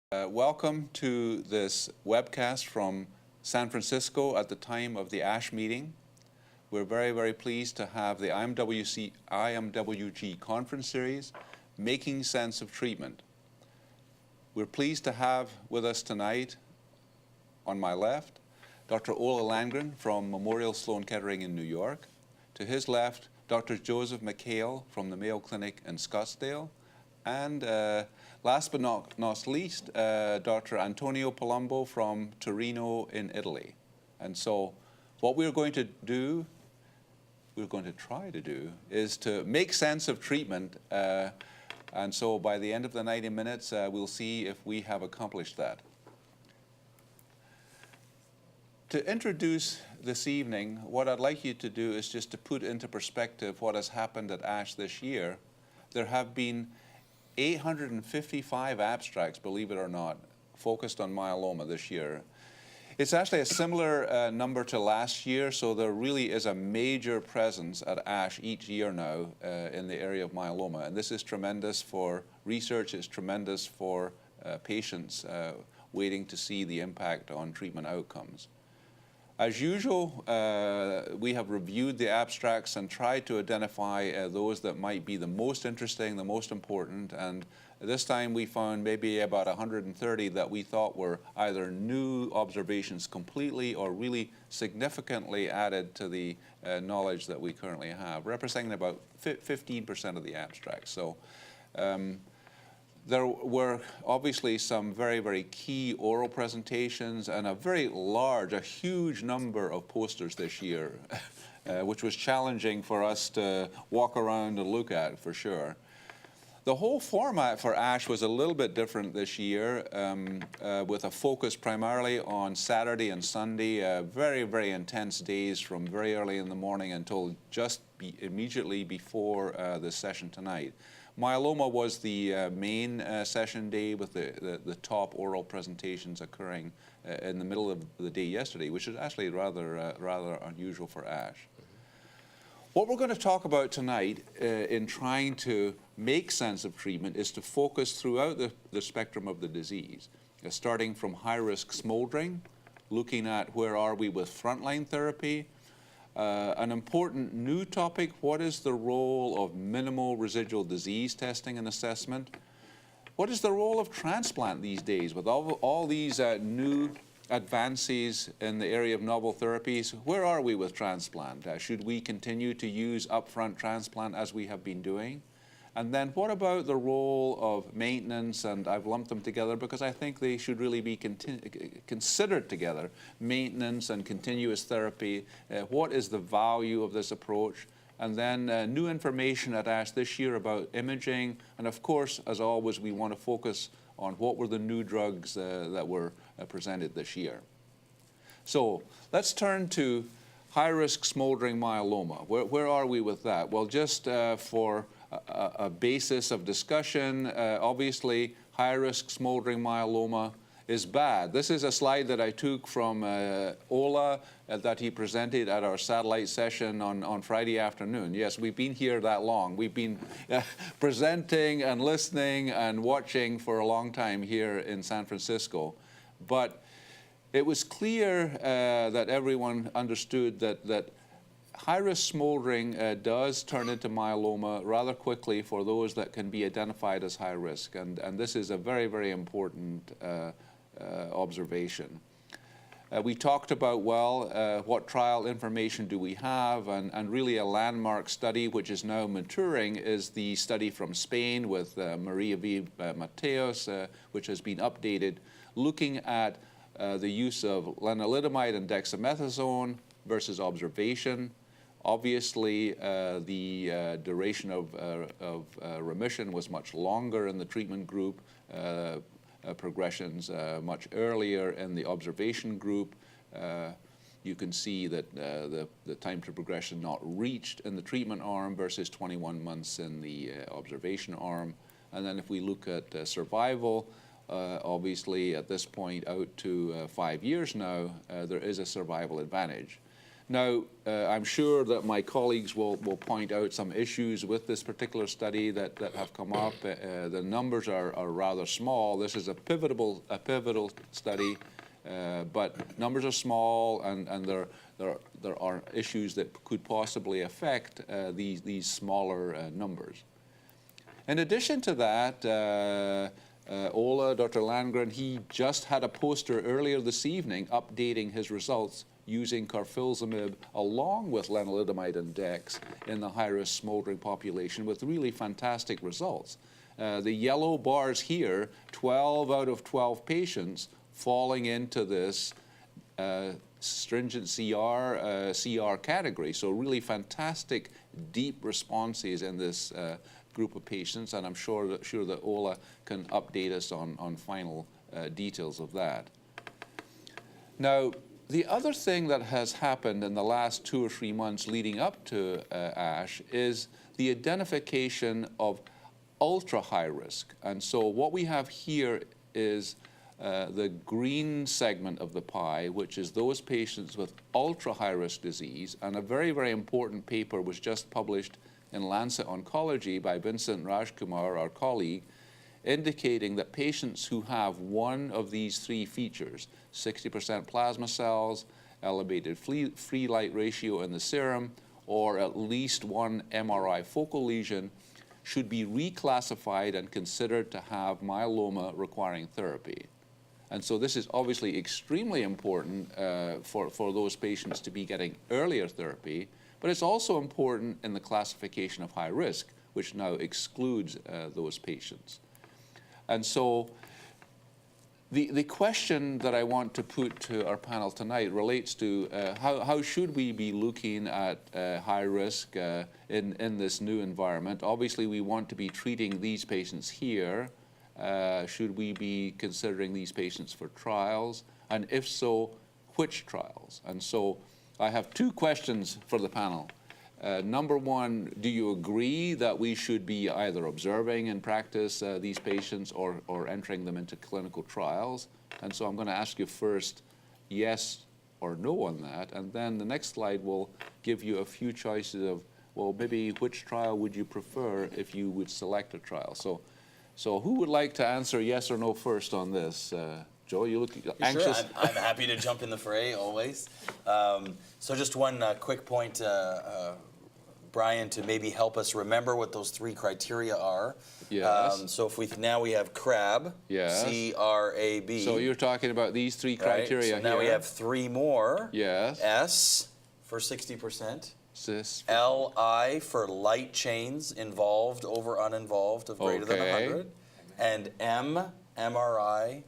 Welcome to this webcast from San Francisco at the time of the ASH meeting. We're very, very pleased to have the IMWG Conference series, Making Sense of Treatment. We're pleased to have with us tonight, on my left, Dr. Ola Landgren from Memorial Sloan Kettering in New York. To his left, Dr. Joseph McHale from the Mayo Clinic in Scottsdale. And last but not least, Dr. Antonio Palumbo from Torino in Italy. And so what we're going to try to do, is to make sense of treatment. And so by the end of the 90 minutes, we'll see if we have accomplished that. To introduce this evening, what I'd like you to do is just to put into perspective what has happened at ASH this year. There have been 855 abstracts, believe it or not, focused on myeloma this year. It's actually a similar number to last year, so there really is a major presence at ASH each year now in the area of myeloma. And this is tremendous for research, it's tremendous for patients waiting to see the impact on treatment outcomes. As usual, we have reviewed the abstracts and tried to identify those that might be the most interesting, the most important, and this time we found maybe about 130 that we thought were either new observations completely or really significantly added to the knowledge that we currently have, representing about 15% of the abstracts. So there were obviously some very, very key oral presentations and a huge number of posters this year, which was challenging for us to walk around and look at for sure. The whole format for ASH was a little bit different this year, with a focus primarily on Saturday and Sunday, very, very intense days from very early in the morning until just immediately before the session tonight. Myeloma was the main session day with the top oral presentations occurring in the middle of the day yesterday, which is actually rather unusual for ASH. What we're going to talk about tonight in trying to make sense of treatment is to focus throughout the spectrum of the disease, starting from high-risk smoldering, looking at where are we with frontline therapy, an important new topic, what is the role of minimal residual disease testing and assessment? What is the role of transplant these days with all these new advances in the area of novel therapies? Where are we with transplant? Should we continue to use upfront transplant as we have been doing? And then what about the role of maintenance? And I've lumped them together because I think they should really be considered together. Maintenance and continuous therapy. What is the value of this approach? And then new information at ASH this year about imaging. And of course, as always, we want to focus on what were the new drugs that were presented this year. So let's turn to high-risk smoldering myeloma. Where are we with that? Well, just for a basis of discussion, obviously high-risk smoldering myeloma is bad. This is a slide that I took from Ola that he presented at our satellite session on Friday afternoon. Yes, we've been here that long. We've been presenting and listening and watching for a long time here in San Francisco. But it was clear that everyone understood that high-risk smoldering does turn into myeloma rather quickly for those that can be identified as high risk. And this is a very, very important observation. We talked about, well, what trial information do we have? And really a landmark study, which is now maturing, is the study from Spain with Maria V. Mateos, which has been updated, looking at the use of lenalidomide and dexamethasone versus observation. Obviously, the duration of remission was much longer in the treatment group, progressions much earlier in the observation group. You can see that the time to progression not reached in the treatment arm versus 21 months in the observation arm. And then if we look at survival, obviously at this point out to 5 years now, there is a survival advantage. Now, I'm sure that my colleagues will point out some issues with this particular study that have come up. The numbers are rather small. This is a pivotal study, but numbers are small, and there are issues that could possibly affect these smaller numbers. In addition to that, Ola, Dr. Landgren, he just had a poster earlier this evening updating his results using carfilzomib along with lenalidomide and dex in the high-risk smoldering population with really fantastic results. The yellow bars here, 12 out of 12 patients falling into this stringent CR category. So really fantastic deep responses in this group of patients, and I'm sure that Ola can update us on final details of that. Now, the other thing that has happened in the last 2 or 3 months leading up to ASH is the identification of ultra high risk. And so what we have here is the green segment of the pie, which is those patients with ultra high risk disease. And a very, very important paper was just published in Lancet Oncology by Vincent Rajkumar, our colleague, indicating that patients who have one of these 3 features, 60% plasma cells, elevated free light ratio in the serum, or at least one MRI focal lesion, should be reclassified and considered to have myeloma requiring therapy. And so this is obviously extremely important for those patients to be getting earlier therapy, but it's also important in the classification of high risk, which now excludes those patients. And so the question that I want to put to our panel tonight relates to how should we be looking at high risk in this new environment. Obviously, we want to be treating these patients here. Should we be considering these patients for trials? And if so, which trials? And so I have 2 questions for the panel. Number one, do you agree that we should be either observing in practice these patients or entering them into clinical trials? And so I'm going to ask you first, yes or no on that. And then the next slide will give you a few choices of, well, maybe which trial would you prefer if you would select a trial? So who would like to answer yes or no first on this? Joe, you look anxious. Sure, I'm happy to jump in the fray, always. So just one quick point, Brian, to maybe help us remember what those 3 criteria are. Yes. So if now we have CRAB, yes. C-R-A-B. So you're talking about these 3 criteria right? So now here. we have 3 more. Yes. S for 60%. Cis. L-I for light chains involved over uninvolved of greater than 100. And M, MRI,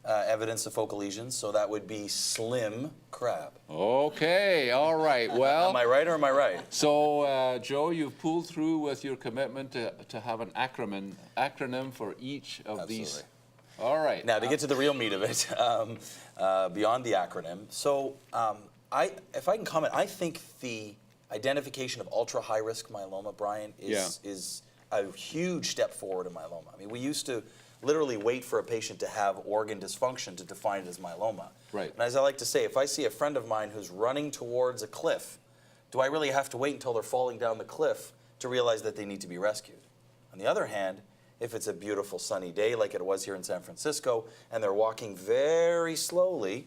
evidence of focal lesions, so that would be slim crab. Okay, all right. Well, am I right or am I right? So, Joe, you've pulled through with your commitment to have an acronym for each of these. All right. Now, to get to the real meat of it, beyond the acronym. So, if I can comment, I think the identification of ultra-high-risk myeloma, Brian, is a huge step forward in myeloma. I mean, we used to literally wait for a patient to have organ dysfunction to define it as myeloma. Right. And as I like to say, if I see a friend of mine who's running towards a cliff, do I really have to wait until they're falling down the cliff to realize that they need to be rescued? On the other hand, if it's a beautiful sunny day like it was here in San Francisco and they're walking very slowly,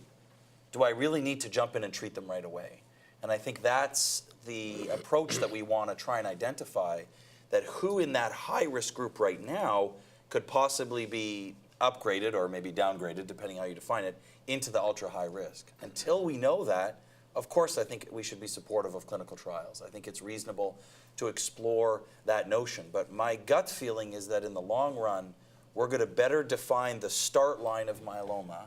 do I really need to jump in and treat them right away? And I think that's the approach that we want to try and identify, that who in that high-risk group right now could possibly be upgraded or maybe downgraded, depending how you define it, into the ultra-high risk. Until we know that, of course, I think we should be supportive of clinical trials. I think it's reasonable to explore that notion. But my gut feeling is that in the long run, we're going to better define the start line of myeloma.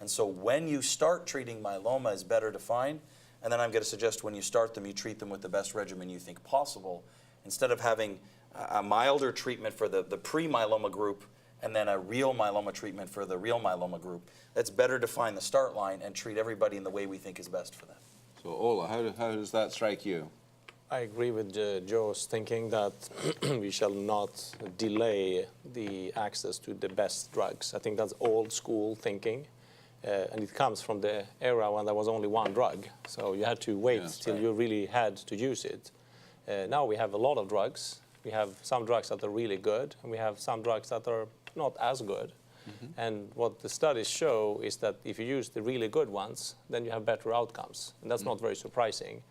And so when you start treating myeloma is better defined, and then I'm going to suggest when you start them, you treat them with the best regimen you think possible, instead of having a milder treatment for the pre-myeloma group and then a real myeloma treatment for the real myeloma group. Let's better define the start line and treat everybody in the way we think is best for them. So, Ola, how does that strike you? I agree with Joe's thinking that we shall not delay the access to the best drugs. I think that's old school thinking. And it comes from the era when there was only one drug. So you had to wait Yes, till right. you really had to use it. Now we have a lot of drugs. We have some drugs that are really good, and we have some drugs that are not as good. And what the studies show is that if you use the really good ones, then you have better outcomes. And that's not very surprising.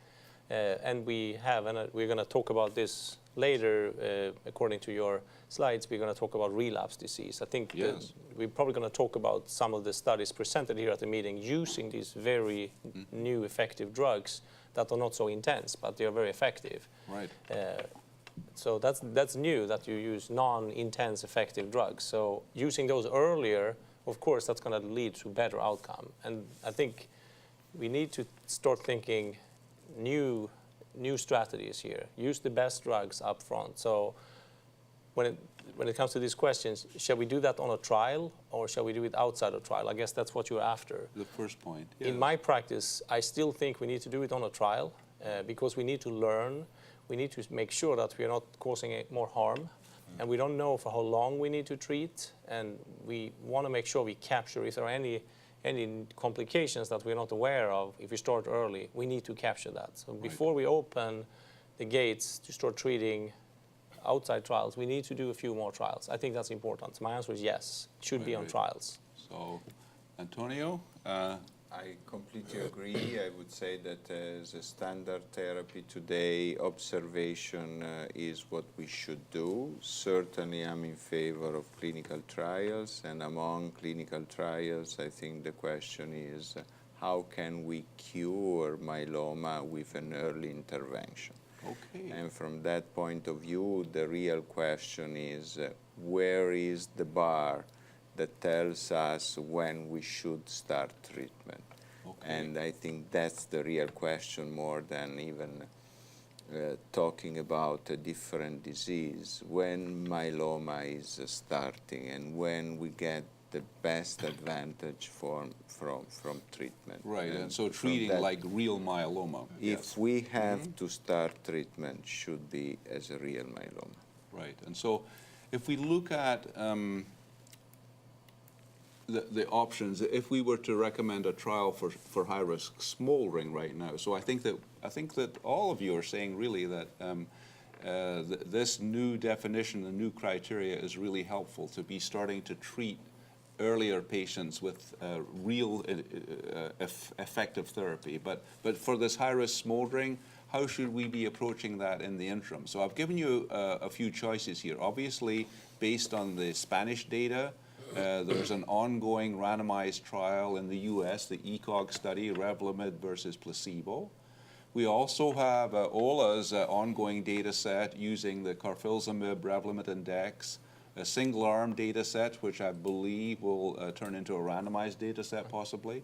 And we have, and we're going to talk about this later, according to your slides, we're going to talk about relapse disease. I think Yes. we're probably going to talk about some of the studies presented here at the meeting using these very new effective drugs that are not so intense, but they are very effective. Right. So that's new, that you use non-intense effective drugs. So using those earlier, of course, that's going to lead to better outcome. And I think we need to start thinking new strategies here. Use the best drugs up front. So when it comes to these questions, shall we do that on a trial or shall we do it outside a trial? I guess that's what you're after. The first point. In yes. my practice, I still think we need to do it on a trial because we need to learn. We need to make sure that we are not causing more harm. And we don't know for how long we need to treat. And we want to make sure we capture if there are any complications that we're not aware of. If we start early, we need to capture that. So before we open the gates to start treating outside trials, we need to do a few more trials. I think that's important. My answer is yes, it should be on Right. trials. So, Antonio, I completely agree. I would say that as a standard therapy today, observation is what we should do. Certainly, I'm in favor of clinical trials, and among clinical trials, I think the question is how can we cure myeloma with an early intervention? okay. And from that point of view, the real question is where is the bar that tells us when we should start treatment? Okay. And I think that's the real question more than even talking about a different disease. When myeloma is starting and when we get the best advantage from treatment. Right, and so from treating that, like real myeloma. if we have to start treatment, should be as a real myeloma. Right, and so if we look at the options, if we were to recommend a trial for high-risk smoldering right now, so I think that all of you are saying really that this new definition, the new criteria is really helpful to be starting to treat earlier patients with real effective therapy. But for this high-risk smoldering, how should we be approaching that in the interim? So I've given you a few choices here. Obviously, based on the Spanish data, there's an ongoing randomized trial in the US, the ECOG study, Revlimid versus placebo. We also have OLA's ongoing data set using the carfilzomib Revlimid index, a single-arm data set, which I believe will turn into a randomized data set possibly.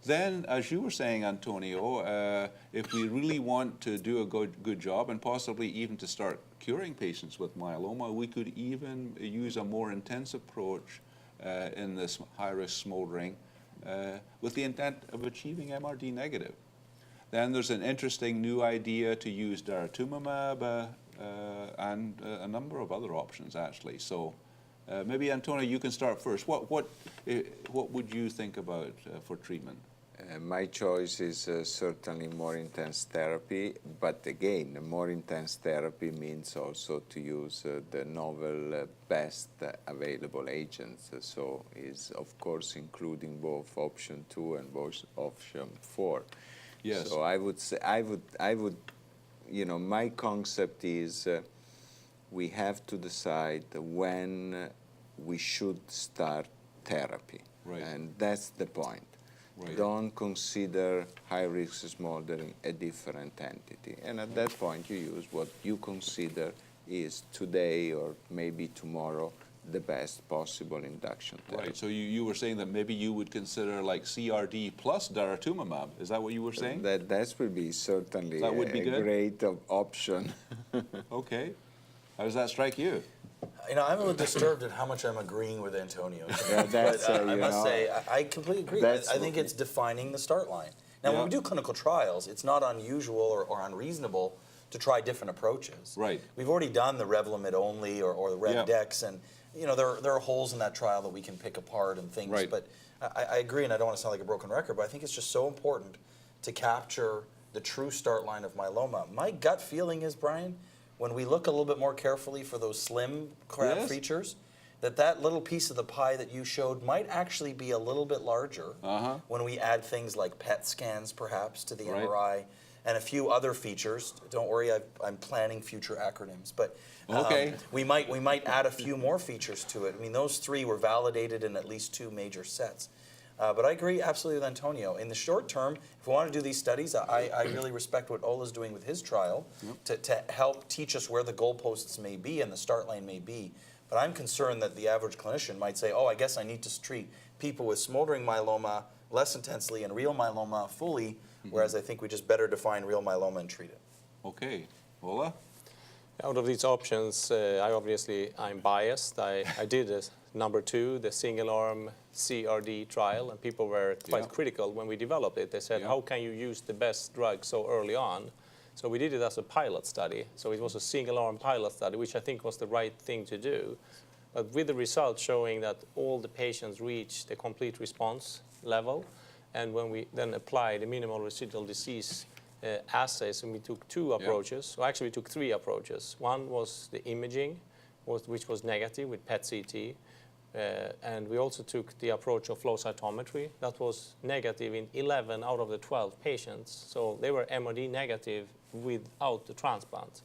Then, as you were saying, Antonio, if we really want to do a good job and possibly even to start curing patients with myeloma, we could even use a more intense approach in this high-risk smoldering with the intent of achieving MRD negative. Then there's an interesting new idea to use daratumumab and a number of other options, actually. So maybe, Antonio, you can start first. What would you think about for treatment? My choice is certainly more intense therapy, but again, more intense therapy means also to use the novel best available agents. So is of course including both option 2 and both option 4. Yes. So I would say, I would, my concept is we have to decide when we should start therapy. Right. And that's the point. Right. Don't consider high-risk smoldering a different entity. And at that point, you use what you consider is today or maybe tomorrow the best possible induction therapy. Right, so you were saying that maybe you would consider like CRD plus daratumumab. Is that what you were saying? That would be certainly That would be good? a great option. Okay. How does that strike you? I'm a little disturbed at how much I'm agreeing with Antonio. Yeah, that's, but I must say, I completely agree. I that's think it's defining the start line. Now, Yeah. when we do clinical trials, it's not unusual or unreasonable to try different approaches. Right. We've already done the Revlimid only or the Yeah. RevDex, and there are holes in that trial that we can pick apart and things. Right. But I agree, and I don't want to sound like a broken record, but I think it's just so important to capture the true start line of myeloma. My gut feeling is, Brian, when we look a little bit more carefully for those slim crab Yes. features, that little piece of the pie that you showed might actually be a little bit larger when we add things like PET scans, perhaps, to the Right. MRI, and a few other features. Don't worry, I'm planning future acronyms, but Okay. we might add a few more features to it. I mean, those three were validated in at least 2 major sets. But I agree absolutely with Antonio. In the short term, if we want to do these studies, I really respect what Ola's doing with his trial to help teach us where the goalposts may be and the start line may be. But I'm concerned that the average clinician might say, oh, I guess I need to treat people with smoldering myeloma less intensely and real myeloma fully, whereas I think we just better define real myeloma and treat it. Okay. Ola? Out of these options, I'm biased. I did a number 2, the single-arm CRD trial, and people were quite Yeah. critical when we developed it. They said, Yeah. how can you use the best drug so early on? So we did it as a pilot study. So it was a single-arm pilot study, which I think was the right thing to do. But with the results showing that all the patients reached a complete response level, and when we then applied the minimal residual disease assays, and we took 2 approaches. So actually we took 3 approaches. One was the imaging, which was negative with PET-CT. And we also took the approach of flow cytometry. That was negative in 11 out of the 12 patients. So they were MRD negative without the transplant.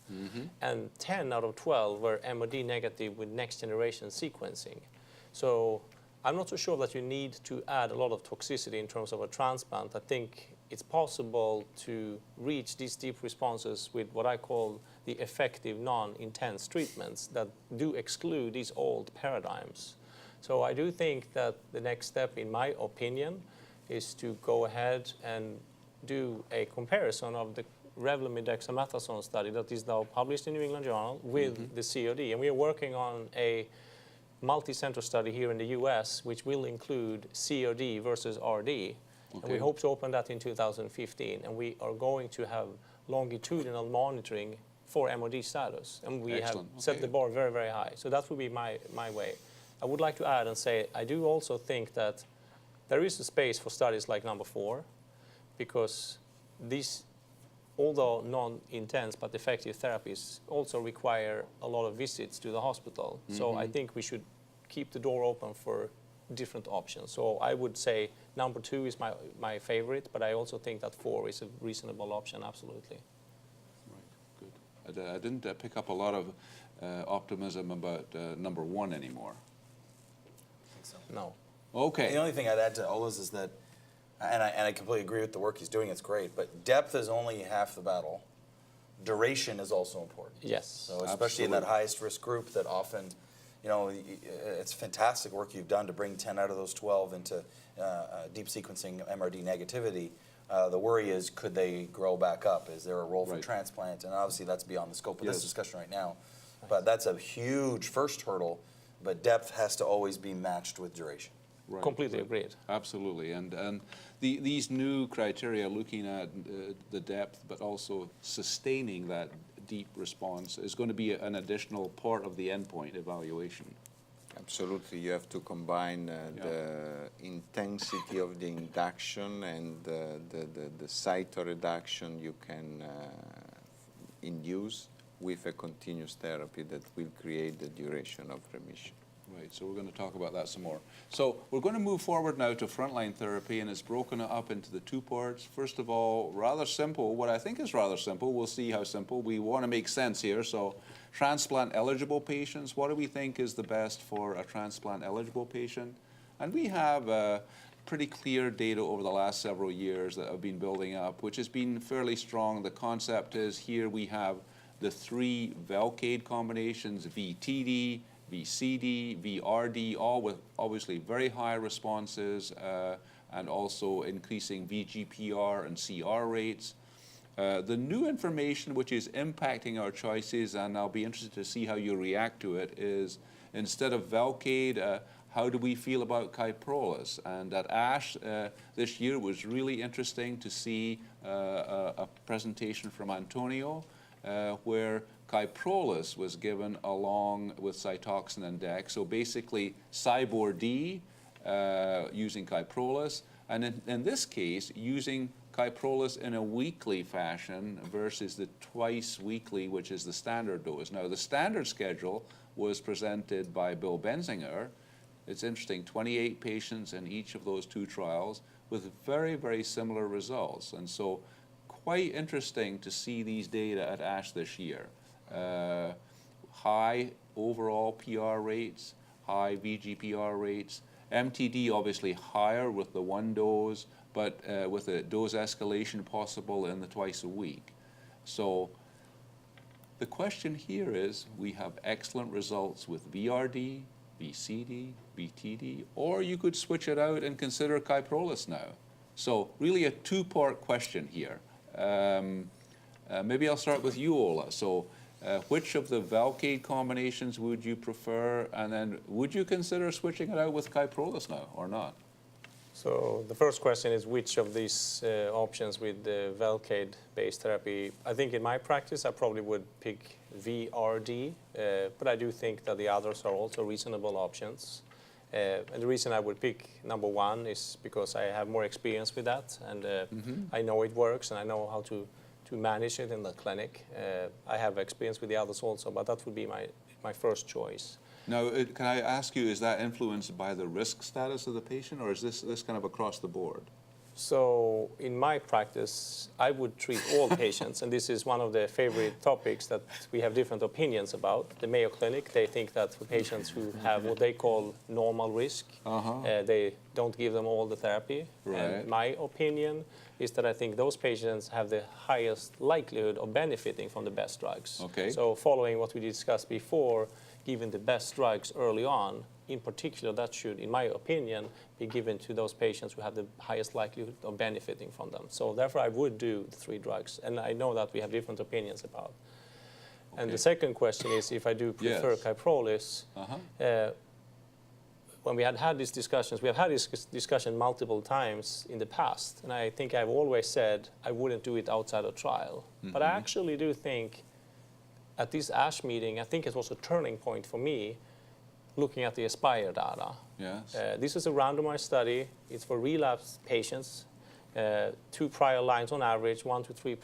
And 10 out of 12 were MRD negative with next generation sequencing. So I'm not so sure that you need to add a lot of toxicity in terms of a transplant. I think it's possible to reach these deep responses with what I call the effective non-intense treatments that do exclude these old paradigms. So I do think that the next step, in my opinion, is to go ahead and do a comparison of the Revlimid dexamethasone study that is now published in New England Journal with the COD. And we are working on a multi-center study here in the US, which will include COD versus RD. And we hope to open that in 2015. And we are going to have longitudinal monitoring for MRD status. And we Excellent. have set the bar very, very high. So that would be my way. I would like to add and say, I do also think that there is a space for studies like number 4, because these, although non-intense but effective therapies, also require a lot of visits to the hospital. So I think we should keep the door open for different options. So I would say number 2 is my favorite, but I also think that 4 is a reasonable option, absolutely. Right, good. I didn't pick up a lot of optimism about number 1 anymore. No. Okay. The only thing I'd add to Ola's is that, and I completely agree with the work he's doing, it's great, but depth is only half the battle. Duration is also important. Yes. So especially in that highest risk group that often, you know, it's fantastic work you've done to bring 10 out of those 12 into deep sequencing MRD negativity. The worry is, could they grow back up? Is there a role for transplant? And obviously that's beyond the scope of this discussion right now. But that's a huge first hurdle, but depth has to always be matched with duration. Right, Completely agreed. Absolutely, and these new criteria looking at the depth, but also sustaining that deep response is going to be an additional part of the endpoint evaluation. Absolutely, you have to combine the intensity of the induction and the cytoreduction you can induce with a continuous therapy that will create the duration of remission. Right, so we're going to talk about that some more. So we're going to move forward now to frontline therapy, and it's broken up into the 2 parts. First of all, rather simple, what I think is rather simple, we'll see how simple. We want to make sense here, so transplant eligible patients, what do we think is the best for a transplant eligible patient? And we have pretty clear data over the last several years that have been building up, which has been fairly strong. The concept is here we have the 3 Velcade combinations, VTD, VCD, VRD, all with obviously very high responses and also increasing VGPR and CR rates. The new information which is impacting our choices, and I'll be interested to see how you react to it, is instead of Velcade, how do we feel about Kyprolis? And at ASH this year was really interesting to see a presentation from Antonio where Kyprolis was given along with Cytoxan and Dex. So basically, Cybor-D using Kyprolis, and in this case, using Kyprolis in a weekly fashion versus the twice weekly, which is the standard dose. Now, the standard schedule was presented by Bill Benzinger. It's interesting, 28 patients in each of those two trials with very, very similar results. And so quite interesting to see these data at ASH this year. High overall PR rates, high VGPR rates, MTD obviously higher with the one dose, but with a dose escalation possible in the twice a week. So the question here is, we have excellent results with VRD, VCD, VTD, or you could switch it out and consider Kyprolis now. So really a two-part question here. Maybe I'll start with you, Ola. So which of the Velcade combinations would you prefer, and then would you consider switching it out with Kyprolis now or not? So the first question is which of these options with the Velcade-based therapy. I think in my practice I probably would pick VRD, but I do think that the others are also reasonable options. And the reason I would pick number one is because I have more experience with that, and I know it works, and I know how to manage it in the clinic. I have experience with the others also, but that would be my first choice. Now, can I ask you, is that influenced by the risk status of the patient, or is this kind of across the board? So in my practice, I would treat all patients, and this is one of the favorite topics that we have different opinions about. The Mayo Clinic, they think that for patients who have what they call normal risk, they don't give them all the therapy. Right. And my opinion is that I think those patients have the highest likelihood of benefiting from the best drugs. Okay. So following what we discussed before, giving the best drugs early on, in particular, that should, in my opinion, be given to those patients who have the highest likelihood of benefiting from them. So therefore, I would do the 3 drugs, and I know that we have different opinions about. Okay. And the second question is if I do prefer Kyprolis. When we had these discussions, we have had this discussion multiple times in the past, and I think I've always said I wouldn't do it outside a trial. But I actually do think at this ASH meeting, I think it was a turning point for me, looking at the ASPIRE data. Yes. This is a randomized study. It's for relapsed patients, 2 prior lines on average, 1 to 3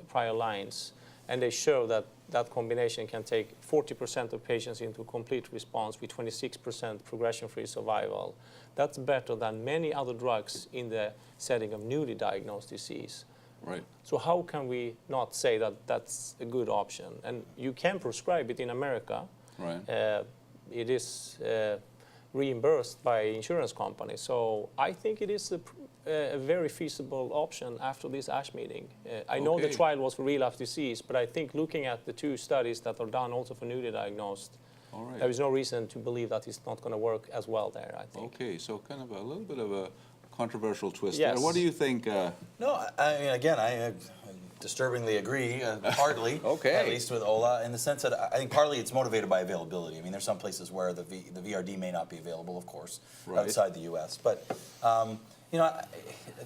prior lines. And they show that that combination can take 40% of patients into complete response with 26% progression-free survival. That's better than many other drugs in the setting of newly diagnosed disease. Right. So how can we not say that that's a good option? And you can prescribe it in America. Right. It is reimbursed by insurance companies. So I think it is a very feasible option after this ASH meeting. I know the trial was for relapse disease, but I think looking at the 2 studies that are done also for newly diagnosed, there is no reason to believe that it's not going to work as well there, I think. Okay, so kind of a little bit of a controversial twist Yes. there. What do you think? No, I mean, again, I disturbingly agree, partly, at least with Ola, in the sense that I think partly it's motivated by availability. I mean, there's some places where the VRD may not be available, of course, outside the U.S. But, you know,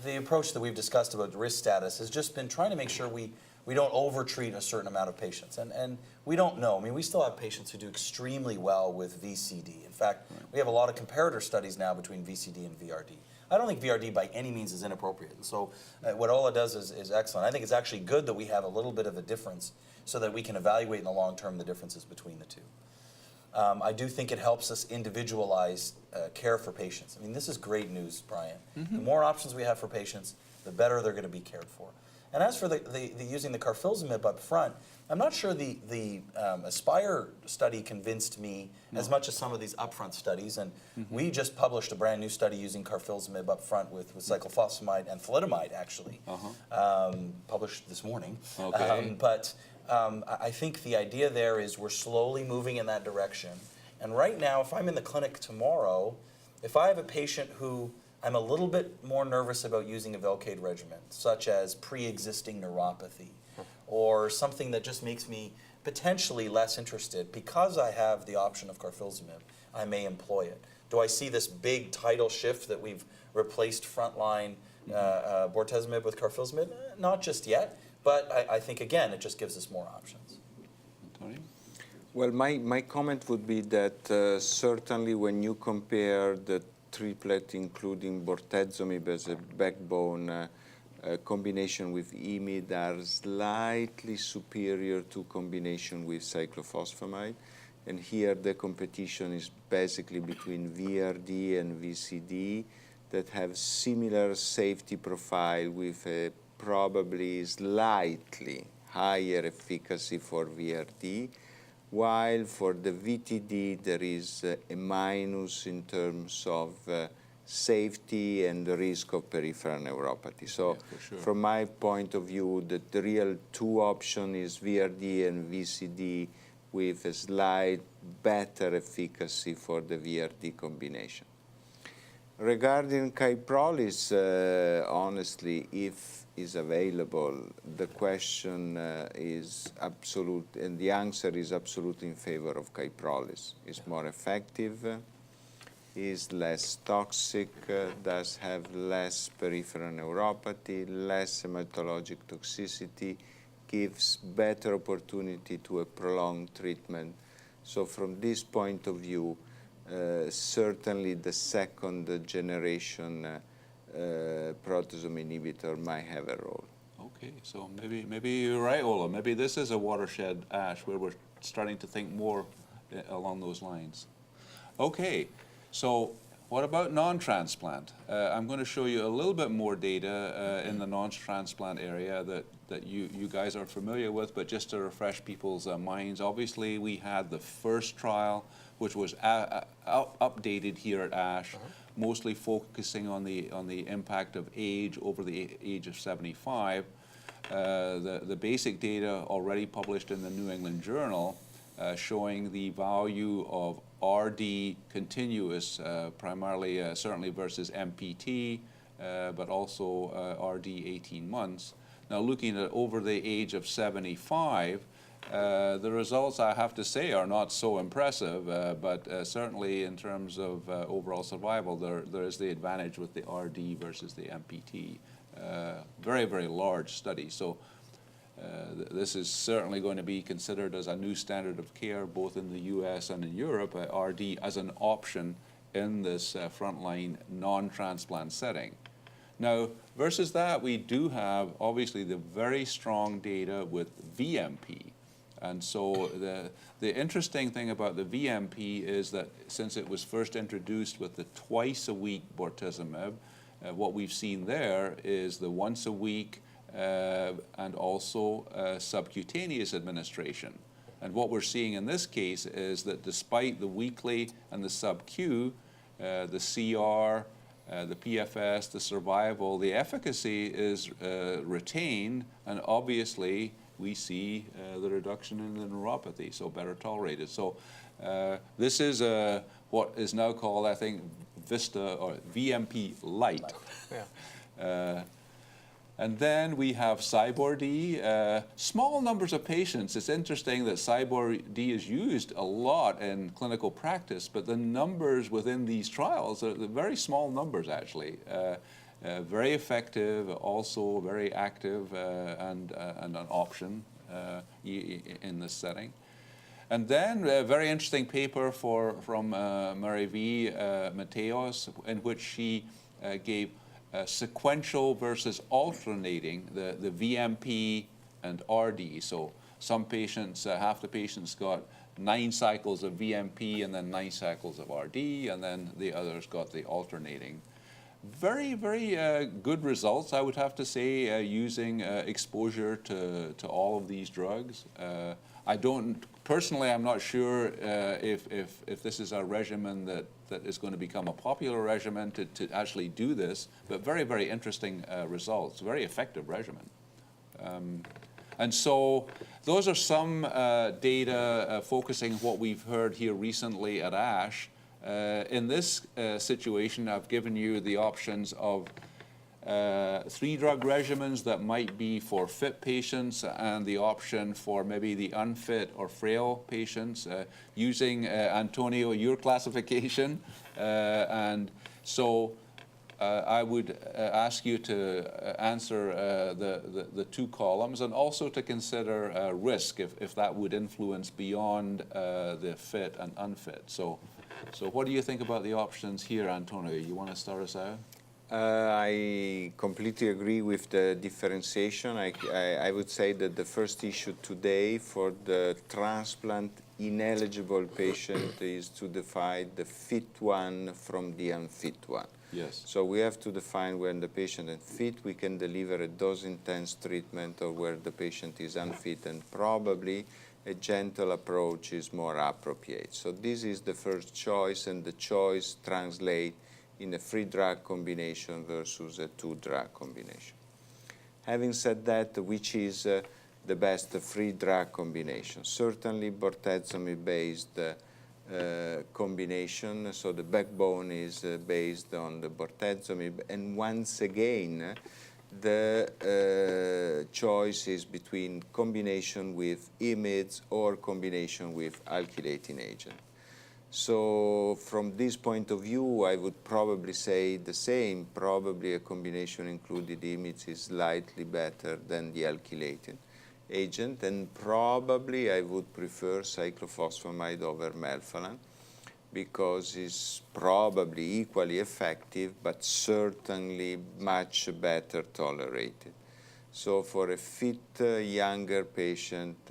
the approach that we've discussed about risk status has just been trying to make sure we don't over-treat a certain amount of patients. And we don't know. I mean, we still have patients who do extremely well with VCD. In fact, we have a lot of comparator studies now between VCD and VRD. I don't think VRD by any means is inappropriate. And so what Ola does is excellent. I think it's actually good that we have a little bit of a difference so that we can evaluate in the long term the differences between the 2. I do think it helps us individualize care for patients. I mean, this is great news, Brian. The more options we have for patients, the better they're going to be cared for. And as for the using the carfilzomib up front, I'm not sure the ASPIRE study convinced me as much as some of these upfront studies. And we just published a brand new study using carfilzomib up front with cyclophosphamide and thalidomide, actually, published this morning. Okay. I think the idea there is we're slowly moving in that direction. And right now, if I'm in the clinic tomorrow, if I have a patient who I'm a little bit more nervous about using a Velcade regimen, such as pre-existing neuropathy, or something that just makes me potentially less interested, because I have the option of carfilzomib, I may employ it. Do I see this big tidal shift that we've replaced frontline bortezomib with carfilzomib? Not just yet, but I think, again, it just gives us more options. Tony? Well, my comment would be that certainly when you compare the triplet, including bortezomib as a backbone, combination with IMID are slightly superior to combination with cyclophosphamide. And here the competition is basically between VRD and VCD that have similar safety profile with a probably slightly higher efficacy for VRD, while for the VTD there is a minus in terms of safety and the risk of peripheral neuropathy. So Yeah, for sure. from my point of view, the real two option is VRD and VCD with a slight better efficacy for the VRD combination. Regarding Kyprolis, honestly, if is available, the question is absolute, and the answer is absolutely in favor of Kyprolis. It's more effective, is less toxic, does have less peripheral neuropathy, less hematologic toxicity, gives better opportunity to a prolonged treatment. So from this point of view, certainly the second generation proteasome inhibitor might have a role. Okay, so maybe you're right, Ola. Maybe this is a watershed, ASH, where we're starting to think more along those lines. Okay, so what about non-transplant? I'm going to show you a little bit more data in the non-transplant area that you guys are familiar with, but just to refresh people's minds. Obviously, we had the first trial, which was updated here at ASH, mostly focusing on the impact of age over the age of 75. The basic data already published in the New England Journal showing the value of RD continuous, primarily certainly versus MPT, but also RD 18 months. Now looking at over the age of 75, the results, I have to say, are not so impressive, but certainly in terms of overall survival, there is the advantage with the RD versus the MPT. Very, very large study. So this is certainly going to be considered as a new standard of care, both in the US and in Europe, RD as an option in this frontline non-transplant setting. Now, versus that, we do have, obviously, the very strong data with VMP. And so the interesting thing about the VMP is that since it was first introduced with the twice-a-week bortezomib, what we've seen there is the once-a-week and also subcutaneous administration. And what we're seeing in this case is that despite the weekly and the sub-Q, the CR, the PFS, the survival, the efficacy is retained, and obviously we see the reduction in the neuropathy, so better tolerated. So this is what is now called, I think, VISTA or VMP Light. Yeah. And then we have CyBorD, small numbers of patients. It's interesting that CyBorD is used a lot in clinical practice, but the numbers within these trials are very small numbers, actually. Very effective, also very active, and an option in this setting. And then a very interesting paper from Marie-V Mateos, in which she gave sequential versus alternating the VMP and RD. So some patients, half the patients got 9 cycles of VMP and then 9 cycles of RD, and then the others got the alternating. Very, very good results, I would have to say, using exposure to all of these drugs. I don't, personally, I'm not sure if this is a regimen that is going to become a popular regimen to actually do this, but very, very interesting results, very effective regimen. And so those are some data focusing what we've heard here recently at ASH. In this situation, I've given you the options of 3 drug regimens that might be for fit patients and the option for maybe the unfit or frail patients using, Antonio, your classification. And so I would ask you to answer the 2 columns and also to consider risk if that would influence beyond the fit and unfit. So So what do you think about the options here, Antonio? You want to start us out? I completely agree with the differentiation. I would say that the first issue today for the transplant ineligible patient is to define the fit one from the unfit one. Yes. So we have to define when the patient is fit, we can deliver a dose-intense treatment, or where the patient is unfit, and probably a gentle approach is more appropriate. So this is the first choice, and the choice translates in a 3-drug combination versus a 2-drug combination. Having said that, which is the best 3-drug combination? Certainly bortezomib-based combination, so the backbone is based on the bortezomib, and once again the choice is between combination with IMiDs or combination with alkylating agent. So from this point of view, I would probably say the same. Probably a combination included IMiDs is slightly better than the alkylating agent, and probably I would prefer cyclophosphamide over melphalan because it's probably equally effective, but certainly much better tolerated. So for a fit younger patient,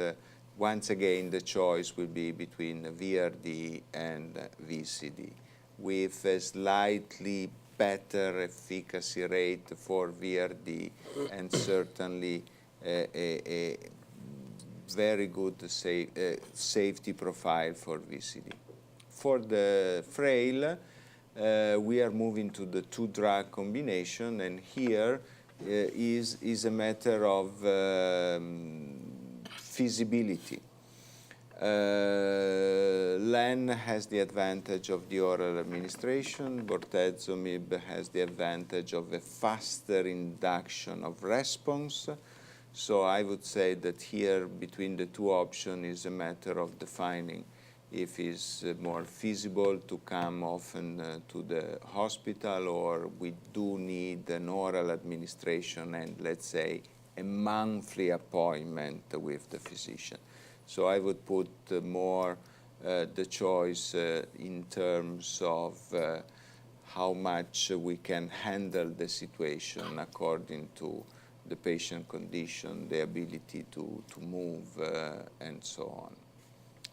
once again, the choice will be between VRD and VCD, with a slightly better efficacy rate for VRD and certainly a very good safety profile for VCD. For the frail, we are moving to the 2-drug combination, and here is a matter of feasibility. LEN has the advantage of the oral administration. Bortezomib has the advantage of a faster induction of response. So I would say that here between the two options is a matter of defining if it's more feasible to come often to the hospital, or we do need an oral administration and, let's say, a monthly appointment with the physician. So I would put more the choice in terms of how much we can handle the situation according to the patient condition, the ability to move, and so on.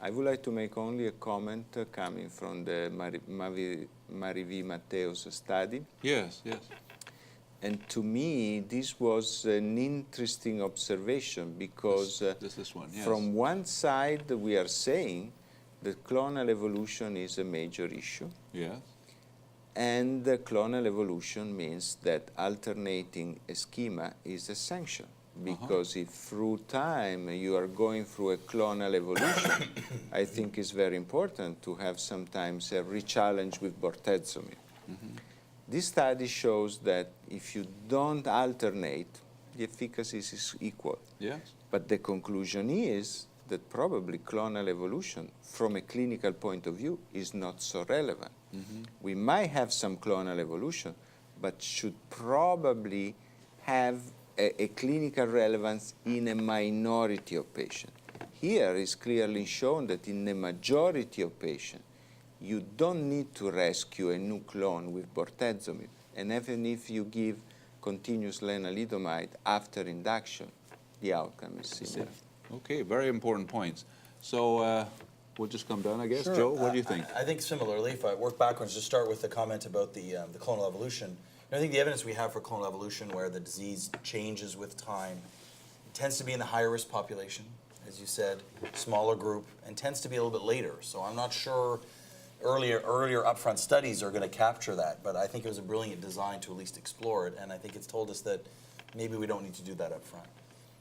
I would like to make only a comment coming from the Mariví Mateos study. Yes, yes. And to me, this was an interesting observation because This one, yes. from one side we are saying that clonal evolution is a major issue. Yes. And clonal evolution means that alternating a schema is essential. Because if through time you are going through a clonal evolution, I think it's very important to have sometimes a re-challenge with bortezomib. This study shows that if you don't alternate, the efficacy is equal. Yes. But the conclusion is that probably clonal evolution, from a clinical point of view, is not so relevant. We might have some clonal evolution, but should probably have a clinical relevance in a minority of patients. Here is clearly shown that in the majority of patients, you don't need to rescue a new clone with bortezomib, and even if you give continuous lenalidomide after induction, the outcome is similar. Okay, very important points. So we'll just come down, I guess. Sure. Joe, what do you think? I think similarly, if I work backwards, just start with the comment about the clonal evolution. I think the evidence we have for clonal evolution, where the disease changes with time, tends to be in the higher risk population, as you said, smaller group, and tends to be a little bit later. So I'm not sure earlier upfront studies are going to capture that, but I think it was a brilliant design to at least explore it, and I think it's told us that maybe we don't need to do that up front.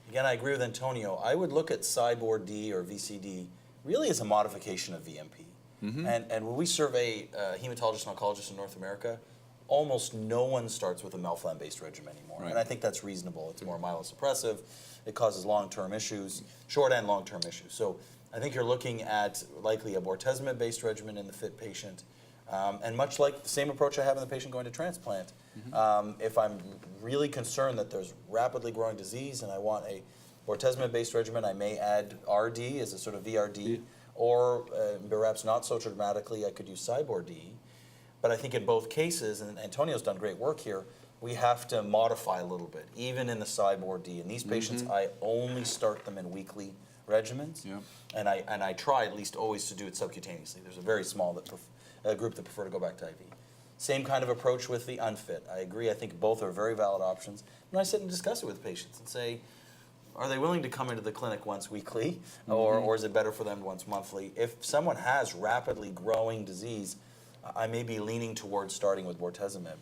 Again, I agree with Antonio. I would look at CyBORD or VCD really as a modification of VMP. And when we survey hematologists and oncologists in North America, almost no one starts with a melphalan-based regimen anymore. Right. And I think that's reasonable. It's more myelosuppressive. It causes long-term issues, short and long-term issues. So I think you're looking at likely a bortezomib-based regimen in the fit patient. And much like the same approach I have in the patient going to transplant, if I'm really concerned that there's rapidly growing disease and I want a bortezomib-based regimen, I may add RD as a sort of VRD or perhaps not so dramatically, I could use CyBorD. But I think in both cases, and Antonio's done great work here, we have to modify a little bit, even in the CyBorD. In these patients, I only start them in weekly regimens, and I try at least always to do it subcutaneously. There's a very small group that prefer to go back to IV. Same kind of approach with the unfit. I agree. I think both are very valid options. And I sit and discuss it with patients and say, are they willing to come into the clinic once weekly, or is it better for them once monthly? If someone has rapidly growing disease, I may be leaning towards starting with bortezomib.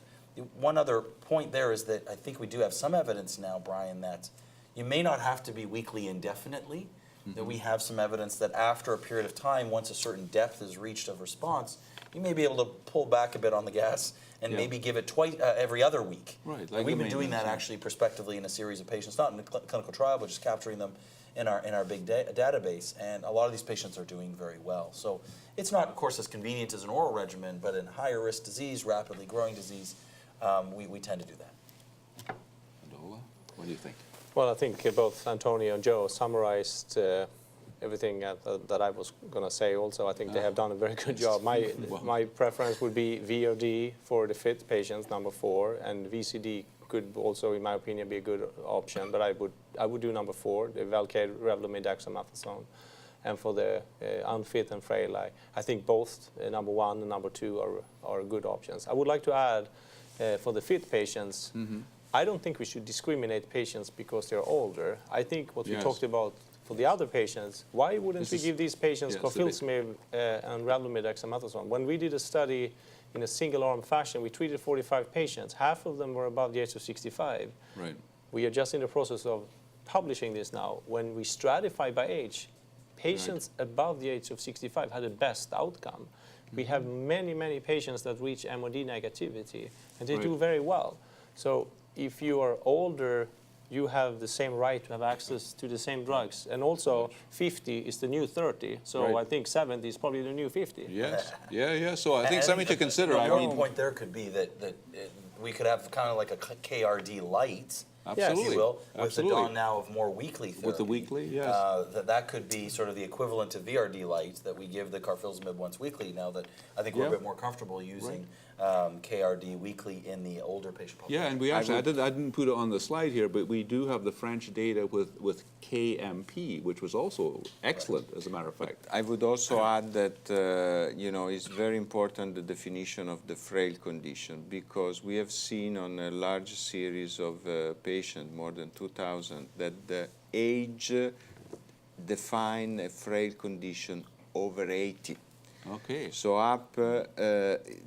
One other point there is that I think we do have some evidence now, Brian, that you may not have to be weekly indefinitely, that we have some evidence that after a period of time, once a certain depth is reached of response, you may be able to pull back a bit on the gas and maybe give it every other week. Right, like we've been doing that actually prospectively in a series of patients, not in a clinical trial, but just capturing them in our big database. And a lot of these patients are doing very well. So it's not, of course, as convenient as an oral regimen, but in higher risk disease, rapidly growing disease, we tend to do that. Adola, what do you think? Well, I think both Antonio and Joe summarized everything that I was going to say also. I think they have done a very good job. My preference would be VRD for the fit patients, number 4, and VCD could also, in my opinion, be a good option, but I would do number 4, the Velcade, Revlimid, dexamethasone. And for the unfit and frail, I think both number 1 and number 2 are good options. I would like to add, for the fit patients, I don't think we should discriminate patients because they're older. I think what we talked about for the other patients, why wouldn't we give these patients carfilzomib and Revlimid, dexamethasone? When we did a study in a single-arm fashion, we treated 45 patients. Half of them were above the age of 65. Right. We are just in the process of publishing this now. When we stratify by age, patients above the age of 65 had the best outcome. We have many, many patients that reach MRD negativity, and they do very well. So if you are older, you have the same right to have access to the same drugs. And also, 50 is the new 30, so I think 70 is probably the new 50. Yes, yeah. So I think something to consider. The important point there could be that we could have kind of like a KRD light, absolutely, if you will, with the dawn now of more weekly therapy. With the weekly, yes. That could be sort of the equivalent to VRD light that we give the carfilzomib once weekly now that I think we're a bit more comfortable using KRD weekly in the older patient population. Yeah, and we actually, I didn't put it on the slide here, but we do have the French data with KMP, which was also excellent, as a matter of fact. I would also add that, it's very important the definition of the frail condition, because we have seen on a large series of patients, more than 2,000, that the age define a frail condition over 80. Okay. So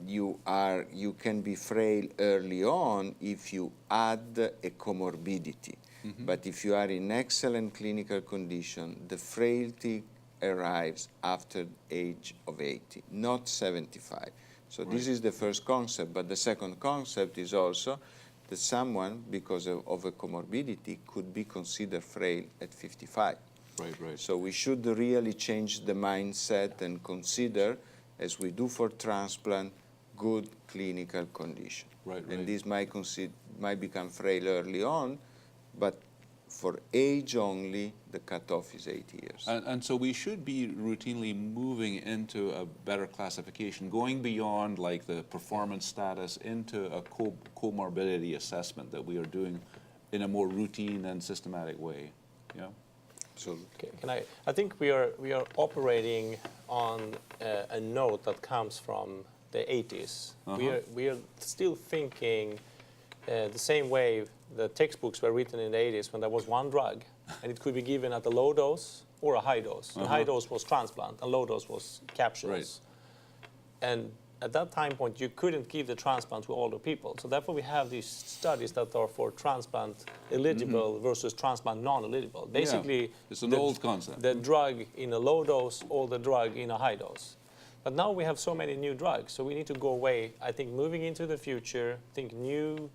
you can be frail early on if you add a comorbidity. But if you are in excellent clinical condition, the frailty arrives after the age of 80, not 75. So this is the first concept. But the second concept is also that someone, because of a comorbidity, could be considered frail at 55. Right. So we should really change the mindset and consider, as we do for transplant, good clinical condition. Right. And this might become frail early on, but for age only, the cutoff is 80 years. And so we should be routinely moving into a better classification, going beyond like the performance status into a comorbidity assessment that we are doing in a more routine and systematic way. Yeah. Okay, I think we are operating on a note that comes from the 80s. We are still thinking the same way the textbooks were written in the 80s, when there was one drug, and it could be given at a low dose or a high dose. The high dose was transplant, and low dose was capsules. And at that time point, you couldn't give the transplant to older people. So therefore, we have these studies that are for transplant eligible versus transplant non-eligible. Basically, it's an old concept. The drug in a low dose or the drug in a high dose. But now we have so many new drugs, so we need to go away. I think moving into the future, think new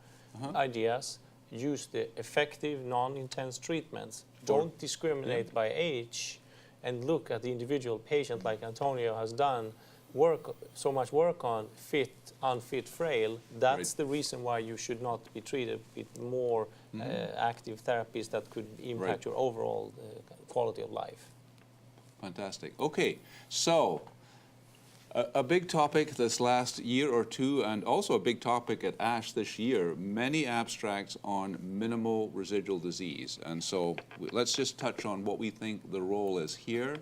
ideas, use the effective non-intense treatments. Don't discriminate by age, and look at the individual patient like Antonio has done. So much work on fit, unfit, frail. That's the reason why you should not be treated with more active therapies that could impact your overall quality of life. Fantastic. Okay, so a big topic this last year or two, and also a big topic at ASH this year, many abstracts on minimal residual disease. And so let's just touch on what we think the role is here.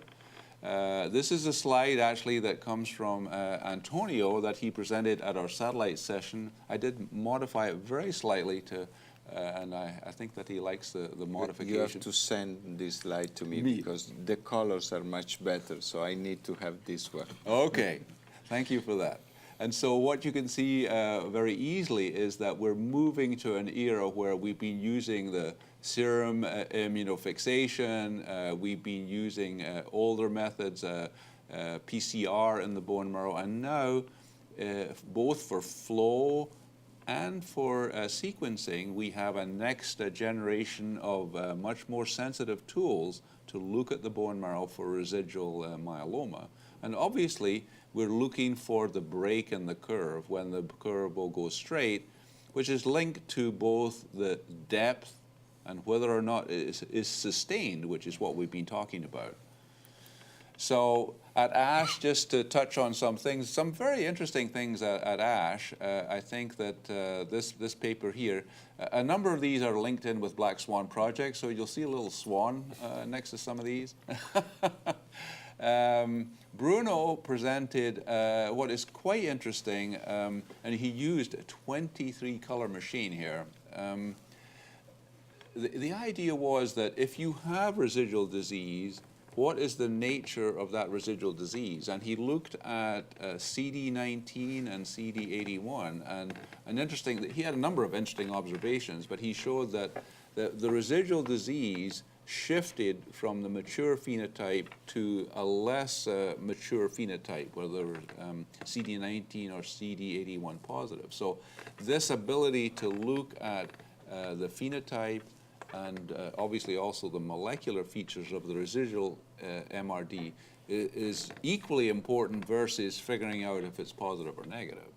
This is a slide actually that comes from Antonio that he presented at our satellite session. I did modify it very slightly to, and I think that he likes the modification. You have to send this slide to me because the colors are much better, so I need to have this one. Okay, thank you for that. And so what you can see very easily is that we're moving to an era where we've been using the serum immunofixation, we've been using older methods, PCR in the bone marrow, and now both for flow and for sequencing, we have a next generation of much more sensitive tools to look at the bone marrow for residual myeloma. And obviously, we're looking for the break in the curve, when the curve will go straight, which is linked to both the depth and whether or not it is sustained, which is what we've been talking about. So at ASH, just to touch on some things, some very interesting things at ASH. I think that this paper here, a number of these are linked in with Black Swan projects, so you'll see a little swan next to some of these. Bruno presented what is quite interesting, and he used a 23 color machine here. The idea was that if you have residual disease, what is the nature of that residual disease? And he looked at CD19 and CD81, and he had a number of interesting observations, but he showed that the residual disease shifted from the mature phenotype to a less mature phenotype, whether CD19 or CD81 positive. So this ability to look at the phenotype and obviously also the molecular features of the residual MRD is equally important versus figuring out if it's positive or negative.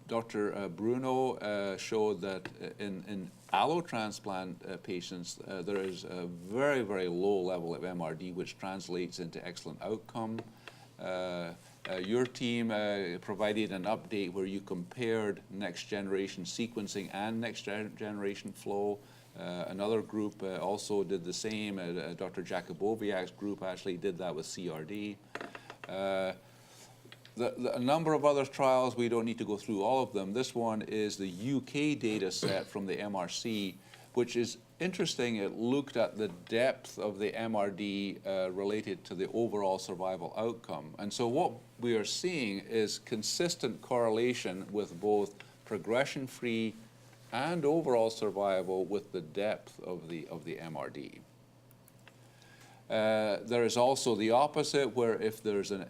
Dr. Bruno showed that in allotransplant patients, there is a very, very low level of MRD, which translates into excellent outcome. Your team provided an update where you compared next generation sequencing and next generation flow. Another group also did the same. Dr. Jakubowiak's group actually did that with CRD. A number of other trials, we don't need to go through all of them. This one is the UK data set from the MRC, which is interesting. It looked at the depth of the MRD related to the overall survival outcome. And so what we are seeing is consistent correlation with both progression-free and overall survival with the depth of the MRD. There is also the opposite, where if there's an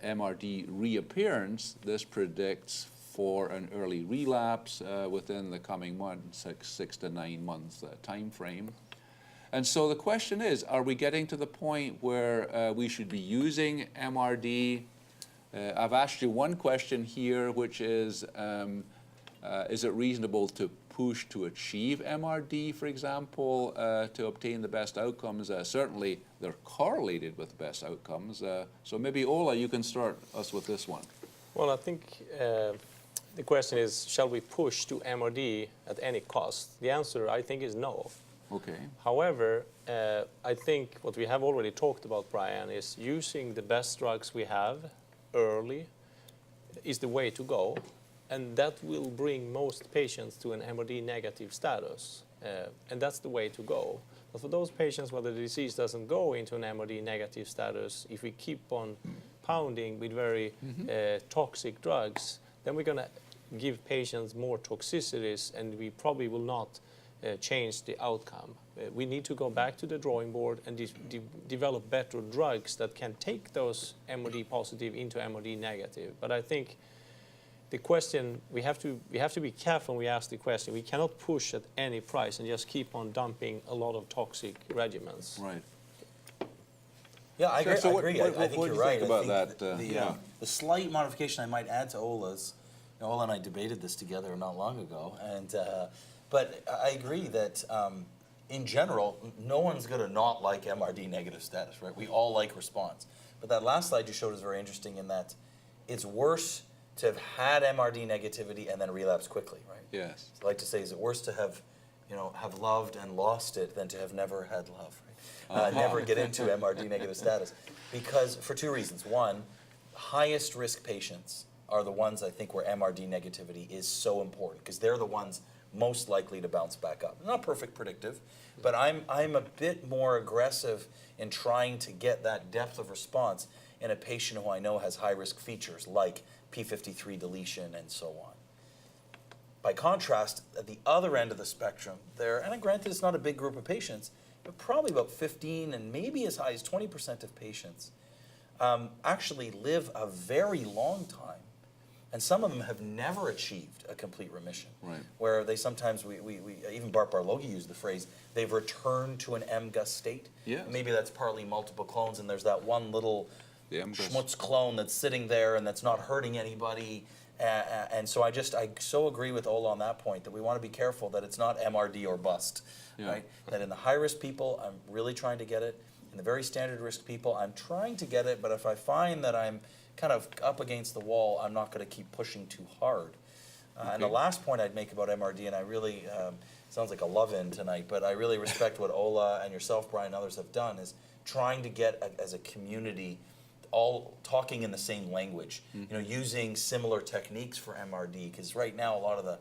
MRD reappearance, this predicts for an early relapse within the coming months, 6 to 9 months time frame. And so the question is, are we getting to the point where we should be using MRD? I've asked you one question here, which is it reasonable to push to achieve MRD, for example, to obtain the best outcomes? Certainly, they're correlated with the best outcomes. So maybe, Ola, you can start us with this one. Well, I think the question is, shall we push to MRD at any cost? The answer, I think, is no. Okay. However, I think what we have already talked about, Brian, is using the best drugs we have early is the way to go. And that will bring most patients to an MRD negative status. And that's the way to go. But for those patients where the disease doesn't go into an MRD negative status, if we keep on pounding with very toxic drugs, then we're going to give patients more toxicities, and we probably will not change the outcome. We need to go back to the drawing board and develop better drugs that can take those MRD positive into MRD negative. But I think the question, we have to be careful when we ask the question. We cannot push at any price and just keep on dumping a lot of toxic regimens. Right. Yeah, I agree. So I think you're right. Think about that? The slight modification I might add to Ola's, Ola and I debated this together not long ago, and But I agree that in general, no one's going to not like MRD negative status, right? We all like response. But that last slide you showed is very interesting in that it's worse to have had MRD negativity and then relapse quickly, right? Yes. So I like to say, is it worse to have, have loved and lost it than to have never had love, right? Never get into MRD negative status. Because for two reasons. One, highest risk patients are the ones I think where MRD negativity is so important because they're the ones most likely to bounce back up. Not perfect predictive, but I'm a bit more aggressive in trying to get that depth of response in a patient who I know has high-risk features like p53 deletion and so on. By contrast, at the other end of the spectrum, and granted it's not a big group of patients, but probably about 15 and maybe as high as 20% of patients actually live a very long time. And some of them have never achieved a complete remission. Right. Where they sometimes, we even Bart Barloghi used the phrase, they've returned to an MGUS state. Yes. Maybe that's partly multiple clones, and there's that one little The MGUS. schmutz clone that's sitting there and that's not hurting anybody. And so I so agree with Ola on that point, that we want to be careful that it's not MRD or bust. Yeah. Right? That in the high-risk people, I'm really trying to get it. In the very standard risk people, I'm trying to get it, but if I find that I'm kind of up against the wall, I'm not going to keep pushing too hard. And the last point I'd make about MRD, and I really, sounds like a love-in tonight, but I really respect what Ola and yourself, Brian, and others have done, is trying to get, as a community, all talking in the same language, using similar techniques for MRD, because right now a lot of the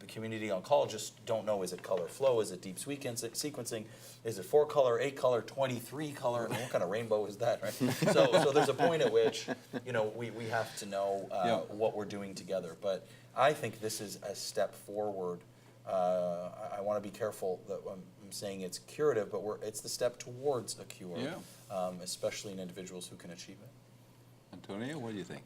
community oncologists don't know, is it color flow, is it deep sequencing, is it 4-color, 8-color, 23-color, what kind of rainbow is that, right? So there's a point at which, we have to know what we're doing together. But I think this is a step forward. I want to be careful that I'm saying it's curative, but it's the step towards a cure, especially in individuals who can achieve it. Antonio, what do you think?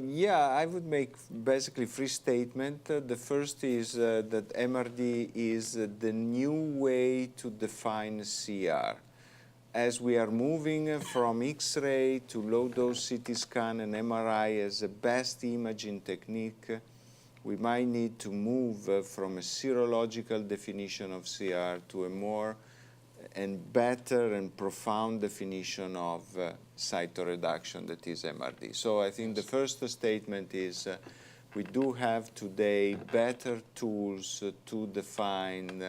Yeah, I would make basically 3 statements. The first is that MRD is the new way to define CR. As we are moving from X-ray to low-dose CT scan and MRI as the best imaging technique, we might need to move from a serological definition of CR to a more and better and profound definition of cytoreduction, that is MRD. So I think the first statement is we do have today better tools to define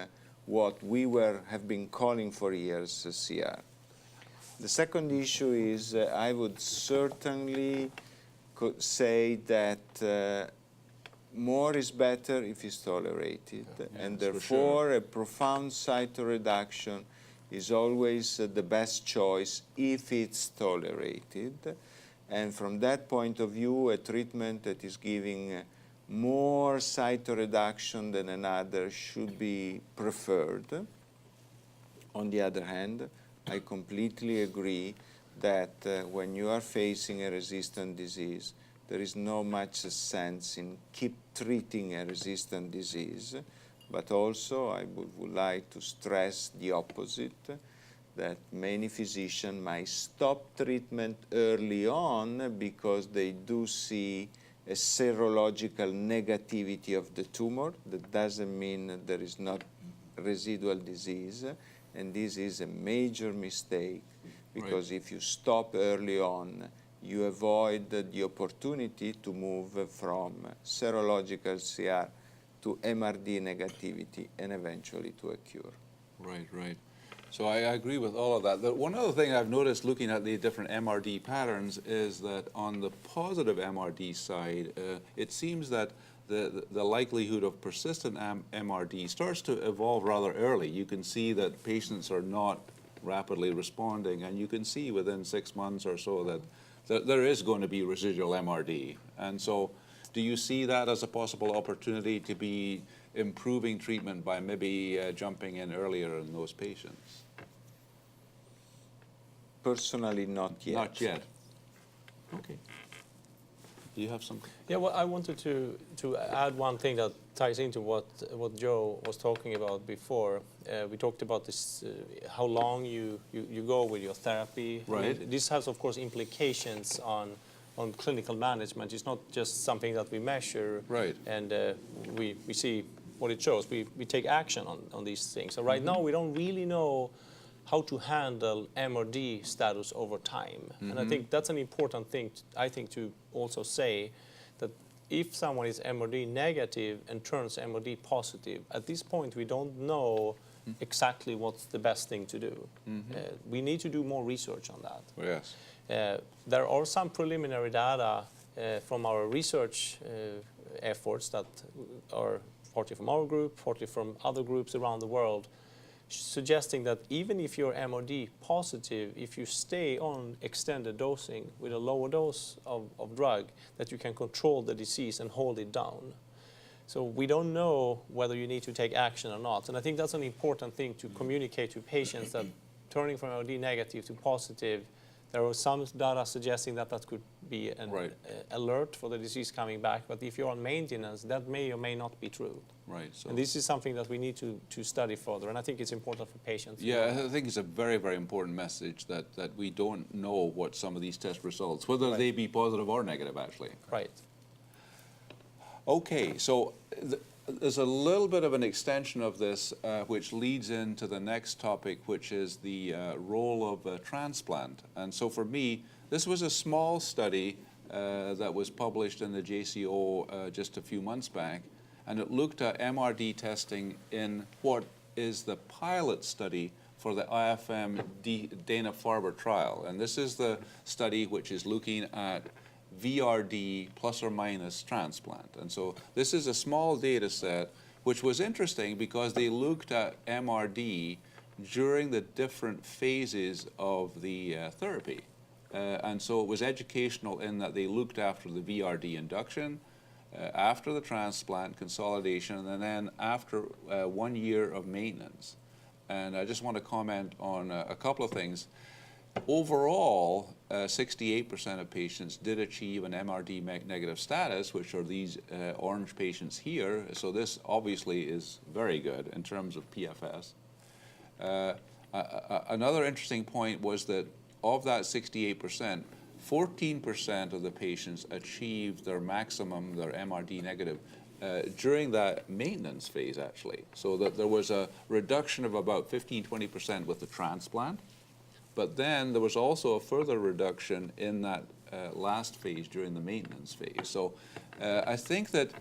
what we have been calling for years CR. The second issue is I would certainly say that more is better if it's tolerated, and therefore a profound cytoreduction is always the best choice if it's tolerated. And from that point of view, a treatment that is giving more cytoreduction than another should be preferred. On the other hand, I completely agree that when you are facing a resistant disease, there is no much sense in keep treating a resistant disease. But also, I would like to stress the opposite, that many physicians might stop treatment early on because they do see a serological negativity of the tumor. That doesn't mean that there is not residual disease, and this is a major mistake, because if you stop early on, you avoid the opportunity to move from serological CR to MRD negativity and eventually to a cure. Right. So I agree with all of that. One other thing I've noticed looking at the different MRD patterns is that on the positive MRD side, it seems that the likelihood of persistent MRD starts to evolve rather early. You can see that patients are not rapidly responding, and you can see within 6 months or so that there is going to be residual MRD. And so do you see that as a possible opportunity to be improving treatment by maybe jumping in earlier in those patients? Personally, not yet. Not yet. Okay. Do you have some? Yeah, well, I wanted to add one thing that ties into what Joe was talking about before. We talked about this, how long you go with your therapy. Right. And this has, of course, implications on clinical management. It's not just something that we measure. Right. And we see what it shows. We take action on these things. So right now we don't really know how to handle MRD status over time. And I think that's an important thing, to also say that if someone is MRD negative and turns MRD positive, at this point we don't know exactly what's the best thing to do. We need to do more research on that. Yes. There are some preliminary data from our research efforts that are partly from our group, partly from other groups around the world, suggesting that even if you're MRD positive, if you stay on extended dosing with a lower dose of drug, that you can control the disease and hold it down. So we don't know whether you need to take action or not. And I think that's an important thing to communicate to patients, that turning from MRD negative to positive, there are some data suggesting that that could be an alert for the disease coming back. But if you're on maintenance, that may or may not be true. Right. So And this is something that we need to study further. And I think it's important for patients. yeah, I think it's a very, very important message that we don't know what some of these test results, whether they be positive or negative, actually. Right. Okay, so there's a little bit of an extension of this, which leads into the next topic, which is the role of transplant. And so for me, this was a small study that was published in the JCO just a few months back, and it looked at MRD testing in what is the pilot study for the IFM Dana-Farber trial. And this is the study which is looking at VRD plus or minus transplant. And so this is a small data set, which was interesting because they looked at MRD during the different phases of the therapy. And so it was educational in that they looked after the VRD induction, after the transplant consolidation, and then after 1 year of maintenance. And I just want to comment on a couple of things. Overall, 68% of patients did achieve an MRD negative status, which are these orange patients here. So this obviously is very good in terms of PFS. Another interesting point was that of that 68%, 14% of the patients achieved their maximum, their MRD negative, during that maintenance phase, actually. So that there was a reduction of about 15–20% with the transplant. But then there was also a further reduction in that last phase during the maintenance phase. So I think that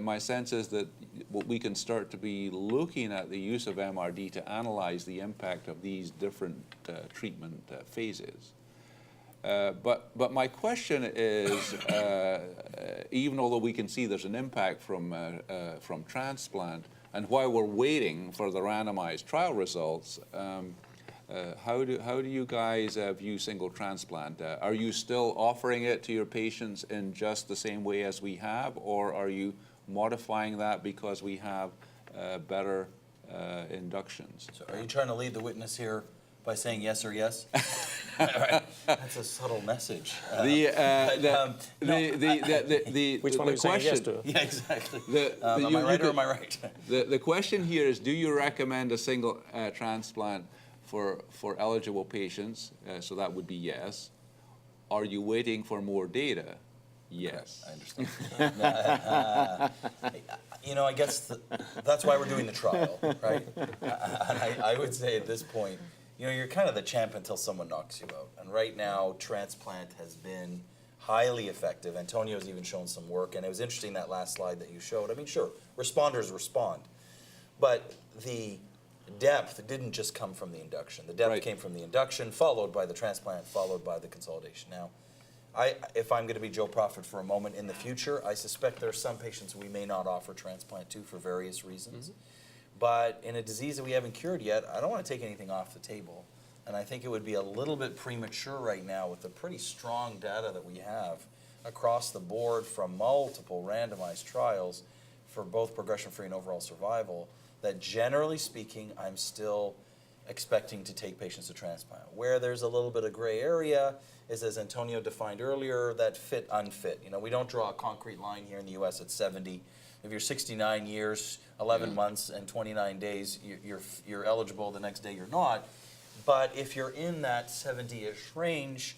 my sense is that we can start to be looking at the use of MRD to analyze the impact of these different treatment phases. But my question is, even although we can see there's an impact from transplant, and while we're waiting for the randomized trial results, how do you guys view single transplant? Are you still offering it to your patients in just the same way as we have, or are you modifying that because we have better inductions? So are you trying to lead the witness here by saying yes or yes? Right. That's a subtle message. Which one are you saying yes to? Yeah, exactly. Am I right or am I right? The question here is, do you recommend a single transplant for eligible patients? So that would be yes. Are you waiting for more data? Yes. I understand. You know, I guess that's why we're doing the trial, right? I would say at this point, you know, you're kind of the champ until someone knocks you out. And right now, transplant has been highly effective. Antonio's even shown some work, and it was interesting that last slide that you showed. I mean, sure, responders respond, but the depth didn't just come from the induction. The depth came from the induction, followed by the transplant, followed by the consolidation. Now, if I'm going to be Joe Prophet for a moment in the future, I suspect there are some patients we may not offer transplant to for various reasons. But in a disease that we haven't cured yet, I don't want to take anything off the table. And I think it would be a little bit premature right now with the pretty strong data that we have across the board from multiple randomized trials for both progression-free and overall survival, that generally speaking, I'm still expecting to take patients to transplant. Where there's a little bit of gray area is, as Antonio defined earlier, that fit, unfit. You know, we don't draw a concrete line here in the US at 70. If you're 69 years, 11 months, and 29 days, you're eligible. The next day you're not. But if you're in that 70-ish range,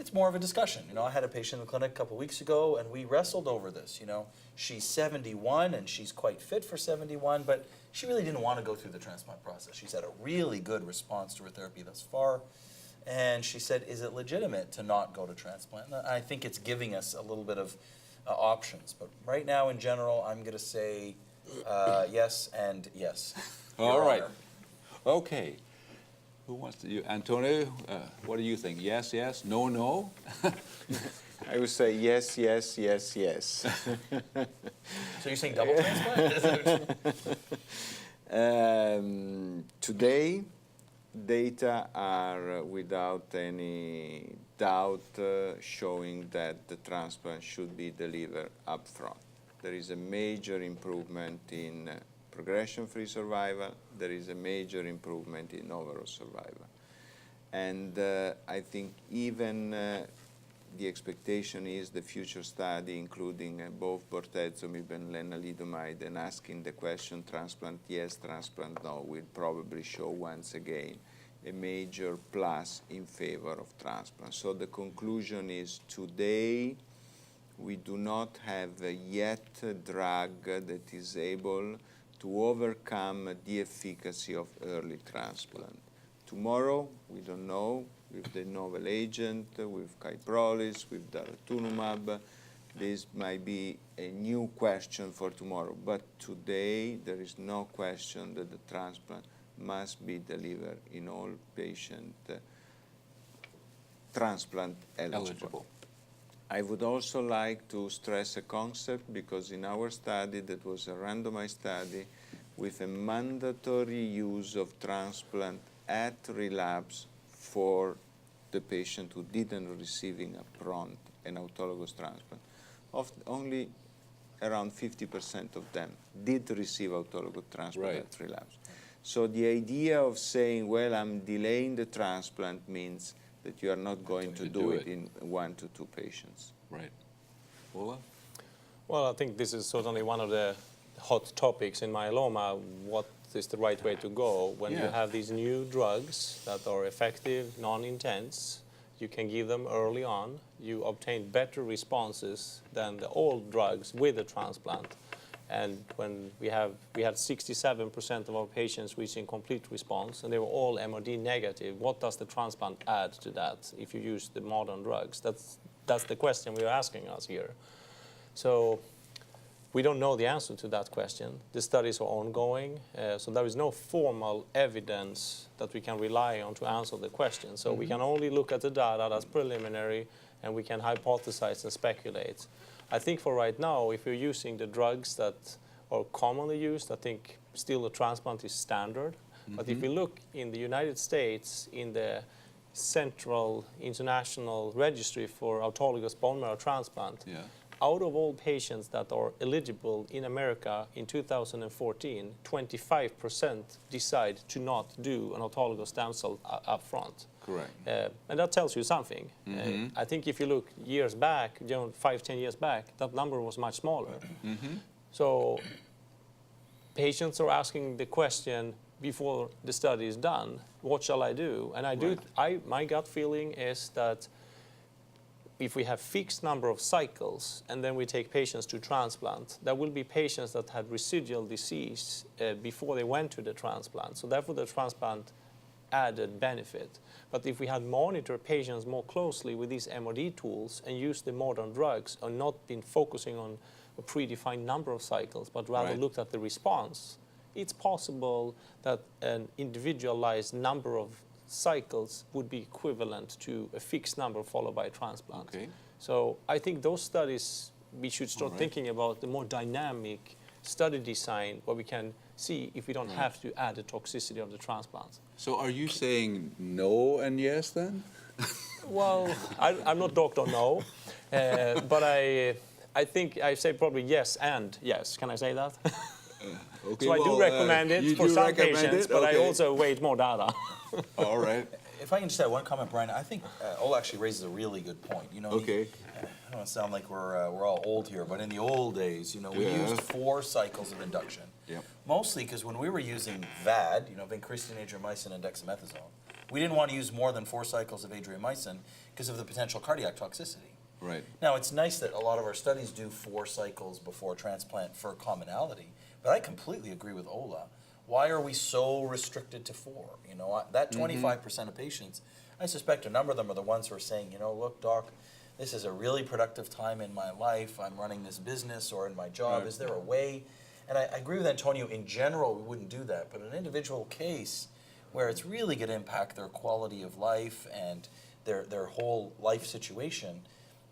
it's more of a discussion. You know, I had a patient in the clinic a couple weeks ago, and we wrestled over this. You know, she's 71 and she's quite fit for 71, but she really didn't want to go through the transplant process. She's had a really good response to her therapy thus far, and she said, "Is it legitimate to not go to transplant?" And I think it's giving us a little bit of options, but right now, in general, I'm going to say yes and yes. All Your right. Honor. Okay. Who wants to? You, Antonio, what do you think? Yes, yes. No, no. I would say yes, yes, yes, yes. So you're saying double transplant? Today, data are without any doubt showing that the transplant should be delivered up front. There is a major improvement in progression-free survival. There is a major improvement in overall survival. And I think even the expectation is the future study, including both bortezomib and lenalidomide, and asking the question, transplant yes, transplant no, will probably show once again a major plus in favor of transplant. So the conclusion is today we do not have yet a drug that is able to overcome the efficacy of early transplant. Tomorrow, we don't know, with the novel agent, with Kyprolis, with daratumumab, this might be a new question for tomorrow. But today, there is no question that the transplant must be delivered in all patients transplant eligible. I would also like to stress a concept, because in our study, that was a randomized study with a mandatory use of transplant at relapse for the patient who didn't receiving upfront an autologous transplant. Only around 50% of them did receive autologous transplant at relapse. So the idea of saying, well, I'm delaying the transplant means that you are not going to do it in 1 to 2 patients. Right. Ola? Well, I think this is certainly one of the hot topics in myeloma. What is the right way to go when you have these new drugs that are effective, non-intense? You can give them early on. You obtain better responses than the old drugs with the transplant. And when we had 67% of our patients reaching complete response, and they were all MRD negative, what does the transplant add to that if you use the modern drugs? That's the question we're asking us here. So we don't know the answer to that question. The studies are ongoing, so there is no formal evidence that we can rely on to answer the question. So we can only look at the data that's preliminary, and we can hypothesize and speculate. I think for right now, if you're using the drugs that are commonly used, I think still a transplant is standard. But if we look in the United States, in the Central International Registry for Autologous Bone Marrow Transplant, out of all patients that are eligible in America in 2014, 25% decide to not do an autologous stem cell up front. Correct. And that tells you something. I think if you look years back, 5-10 years back, that number was much smaller. So patients are asking the question before the study is done, what shall I do? And my gut feeling is that if we have fixed number of cycles and then we take patients to transplant, there will be patients that had residual disease before they went to the transplant. So therefore the transplant added benefit. But if we had monitored patients more closely with these MRD tools and used the modern drugs and not been focusing on a predefined number of cycles, but rather looked at the response, it's possible that an individualized number of cycles would be equivalent to a fixed number followed by a transplant. Okay. So I think those studies, we should start thinking about the more dynamic study design where we can see if we don't have to add the toxicity of the transplant. So are you saying no and yes then? Well, I'm not Dr. No, but I think I say probably yes and yes. Can I say that? Okay, So I do recommend it for some patients, but I also await more data. All right. If I can just add one comment, Brian, I think Ola actually raises a really good point. You know, Okay. I don't want to sound like we're all old here, but in the old days, you know, we used 4 cycles of induction. Yep. Mostly because when we were using VAD, you know, vincristine, adriamycin, and dexamethasone, we didn't want to use more than 4 cycles of adriamycin because of the potential cardiac toxicity. Right. Now, it's nice that a lot of our studies do 4 cycles before transplant for commonality, but I completely agree with Ola. Why are we so restricted to 4? You know, that 25% of patients, I suspect a number of them are the ones who are saying, you know, look, doc, this is a really productive time in my life. I'm running this business or in my job. Right. Is there a way? And I agree with Antonio, in general, we wouldn't do that. But an individual case where it's really going to impact their quality of life and their whole life situation,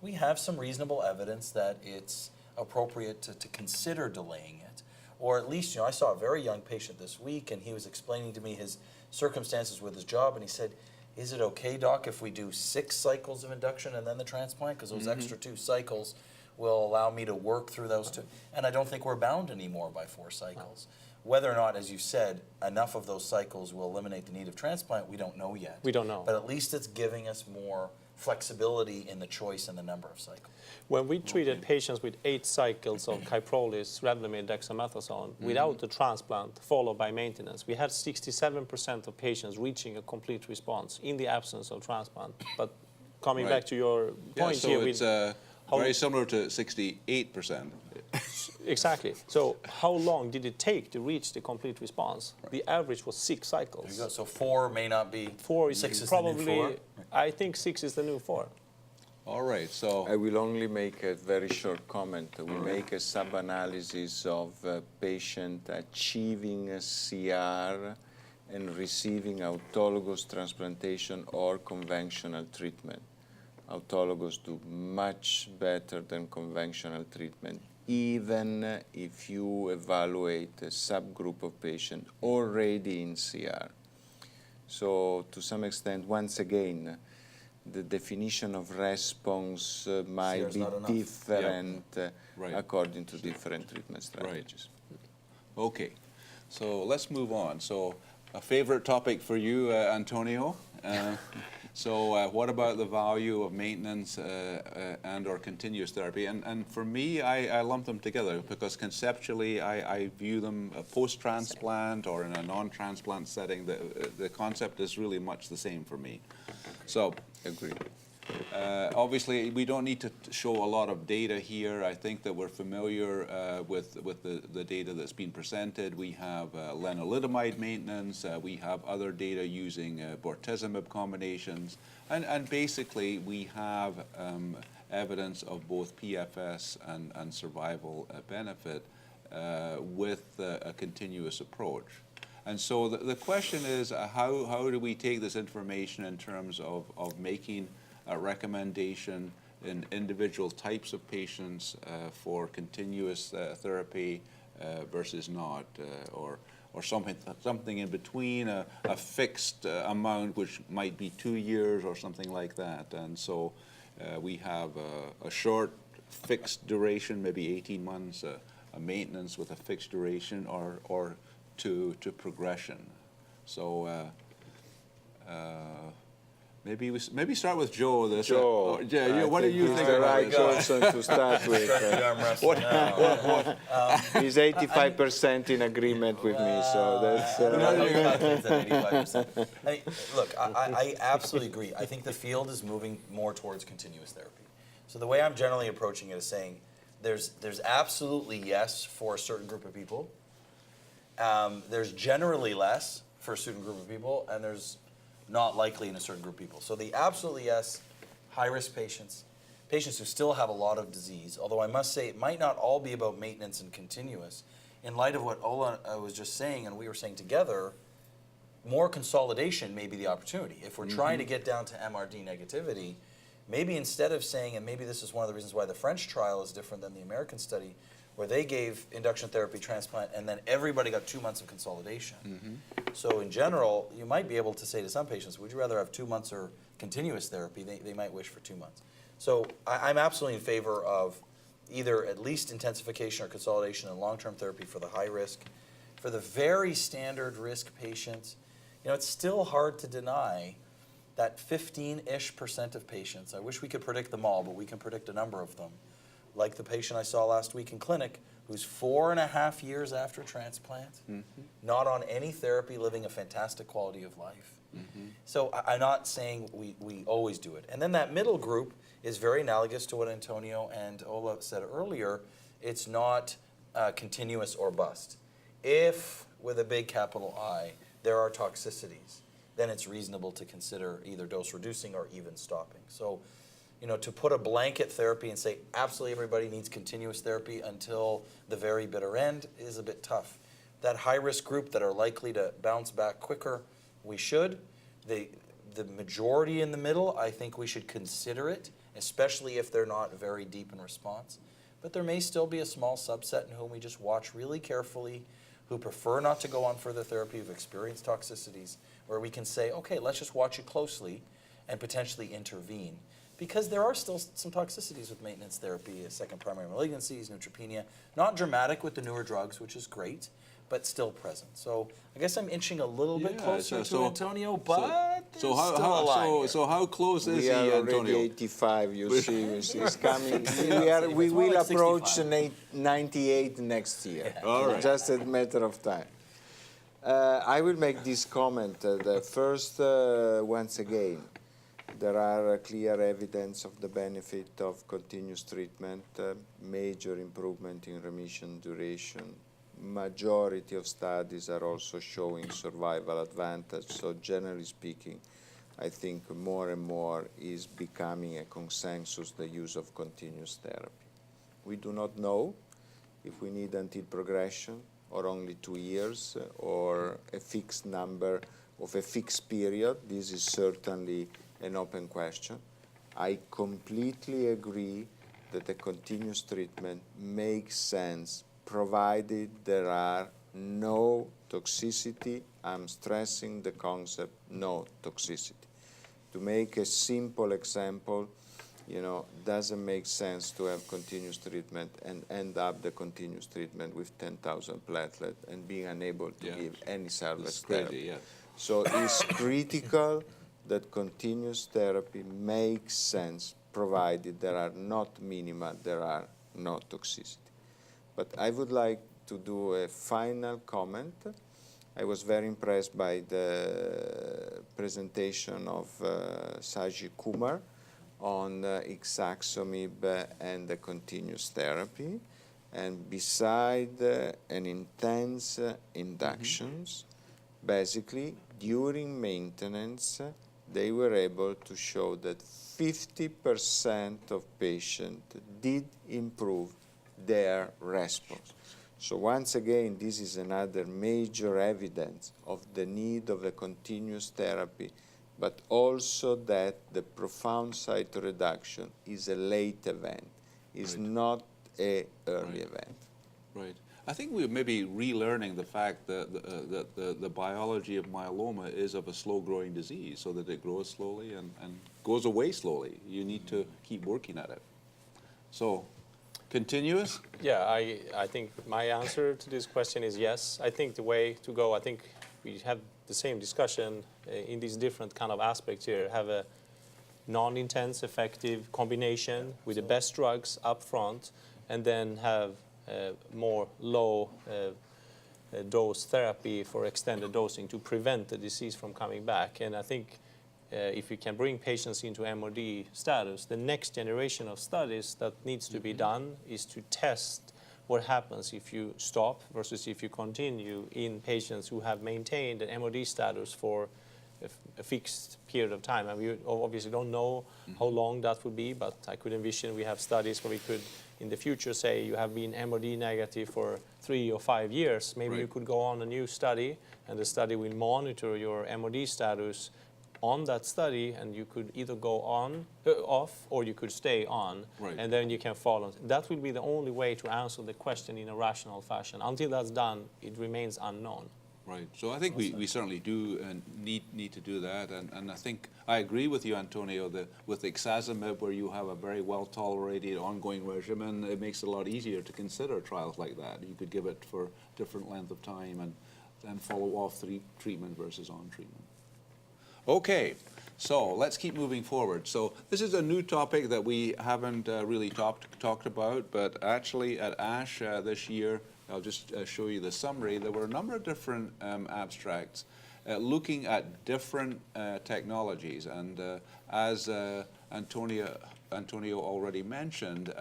we have some reasonable evidence that it's appropriate to consider delaying it. Or at least, you know, I saw a very young patient this week, and he was explaining to me his circumstances with his job, and he said, is it okay, doc, if we do 6 cycles of induction and then the transplant? Because those extra 2 cycles will allow me to work through those 2. And I don't think we're bound anymore by 4 cycles. Whether or not, as you said, enough of those cycles will eliminate the need of transplant, we don't know yet. We don't know. But at least it's giving us more flexibility in the choice and the number of cycles. When we treated patients with 8 cycles of Kyprolis, Revlimid, dexamethasone, without the transplant, followed by maintenance, we had 67% of patients reaching a complete response in the absence of transplant. But coming Right. back to your Yeah, point so here, it's very similar to 68%. exactly. So how long did it take to reach the complete response? The average was 6 There you cycles. go. So 4 may not be 4 is 6 is probably, the new 4. I think 6 is the new 4. All right, so I will only make a very short comment. We make a sub-analysis of patient achieving a CR and receiving autologous transplantation or conventional treatment. Autologous do much better than conventional treatment, even if you evaluate a subgroup of patients already in CR. So to some extent, once again, the definition of response might CR is be not enough. different Right. according to different treatment strategies. okay, so let's move on. So a favorite topic for you, Antonio. So what about the value of maintenance and or continuous therapy? And for me, I lump them together because conceptually I view them post-transplant or in a non-transplant setting. The concept is really much the same for me. So Agree. obviously, we don't need to show a lot of data here. I think that we're familiar with the data that's been presented. We have lenalidomide maintenance. We have other data using bortezomib combinations. And basically, we have evidence of both PFS and survival benefit with a continuous approach. And so the question is, how do we take this information in terms of making a recommendation in individual types of patients for continuous therapy versus not, or something in between, a fixed amount which might be 2 years or something like that. And so we have a short fixed duration, maybe 18 months, a maintenance with a fixed duration, or to progression. So maybe start with Joe. Joe, What do you he's think the about right this? person to start with. Arm wrestle now. He's 85% in agreement with me, so that's. I don't know how you calculate that 85%. I mean, look, I absolutely agree. I think the field is moving more towards continuous therapy. So the way I'm generally approaching it is saying there's absolutely yes for a certain group of people. There's generally less for a certain group of people, and there's not likely in a certain group of people. So the absolutely yes, high-risk patients, patients who still have a lot of disease, although I must say it might not all be about maintenance and continuous. In light of what Ola was just saying and we were saying together, more consolidation may be the opportunity. If we're trying to get down to MRD negativity, maybe instead of saying, and maybe this is one of the reasons why the French trial is different than the American study, where they gave induction therapy, transplant, and then everybody got 2 months of consolidation. So in general, you might be able to say to some patients, would you rather have 2 months or continuous therapy? They might wish for 2 months. So I'm absolutely in favor of either at least intensification or consolidation and long-term therapy for the high risk. For the very standard risk patients, you know, it's still hard to deny that 15-ish% of patients, I wish we could predict them all, but we can predict a number of them, like the patient I saw last week in clinic who's 4.5 years after transplant, not on any therapy, living a fantastic quality of life. So I'm not saying we always do it. And then that middle group is very analogous to what Antonio and Ola said earlier. It's not continuous or bust. If, with a big capital I, there are toxicities, then it's reasonable to consider either dose reducing or even stopping. So, to put a blanket therapy and say absolutely everybody needs continuous therapy until the very bitter end is a bit tough. That high-risk group that are likely to bounce back quicker, we should. The majority in the middle, I think we should consider it, especially if they're not very deep in response. But there may still be a small subset in whom we just watch really carefully, who prefer not to go on further therapy, who've experienced toxicities, where we can say, okay, let's just watch you closely and potentially intervene. Because there are still some toxicities with maintenance therapy, second primary malignancies, neutropenia, not dramatic with the newer drugs, which is great, but still present. So I guess I'm inching a little bit closer to Antonio, but so how close is We he, are already Antonio? 85, you see, it's coming. We It's more will like approach 65. 98 next year. All right. Just a matter of time. I will make this comment. The first, once again, there are clear evidence of the benefit of continuous treatment, major improvement in remission duration. Majority of studies are also showing survival advantage. So generally speaking, I think more and more is becoming a consensus the use of continuous therapy. We do not know if we need until progression or only 2 years or a fixed number of a fixed period. This is certainly an open question. I completely agree that a continuous treatment makes sense provided there are no toxicity. I'm stressing the concept, no toxicity. To make a simple example, doesn't make sense to have continuous treatment and end up the continuous treatment with 10,000 platelets and being unable to give any salvage therapy. Yeah. So it's critical that continuous therapy makes sense provided there are not minima, there are no toxicity. But I would like to do a final comment. I was very impressed by the presentation of Saji Kumar on Ixaxomib and the continuous therapy. And beside an intense inductions, basically during maintenance, they were able to show that 50% of patients did improve their response. So once again, this is another major evidence of the need of a continuous therapy, but also that the profound cyto reduction is a late event, is not an early event. Right. I think we're maybe relearning the fact that the biology of myeloma is of a slow-growing disease, so that it grows slowly and goes away slowly. You need to keep working at it. So, continuous? Yeah, I think my answer to this question is yes. I think the way to go, I think we have the same discussion in these different kind of aspects here. Have a non-intense, effective combination with the best drugs up front, and then have more low dose therapy for extended dosing to prevent the disease from coming back. And I think if we can bring patients into MRD status, the next generation of studies that needs to be done is to test what happens if you stop versus if you continue in patients who have maintained an MRD status for a fixed period of time. And we obviously don't know how long that would be, but I could envision we have studies where we could in the future say you have been MRD negative for 3 or 5 years. Maybe you could go on a new study, and the study will monitor your MRD status on that study, and you could either go on, off, or you could stay on, and then you can follow. That will be the only way to answer the question in a rational fashion. Until that's done, it remains unknown. Right. So I think we certainly do need to do that, and I think I agree with you, Antonio, that with Ixazomib, where you have a very well-tolerated ongoing regimen, it makes it a lot easier to consider trials like that. You could give it for different length of time and then follow off treatment versus on treatment. Okay, so let's keep moving forward. So this is a new topic that we haven't really talked about, but actually at ASH this year, I'll just show you the summary. There were a number of different abstracts looking at different technologies, and as Antonio already mentioned,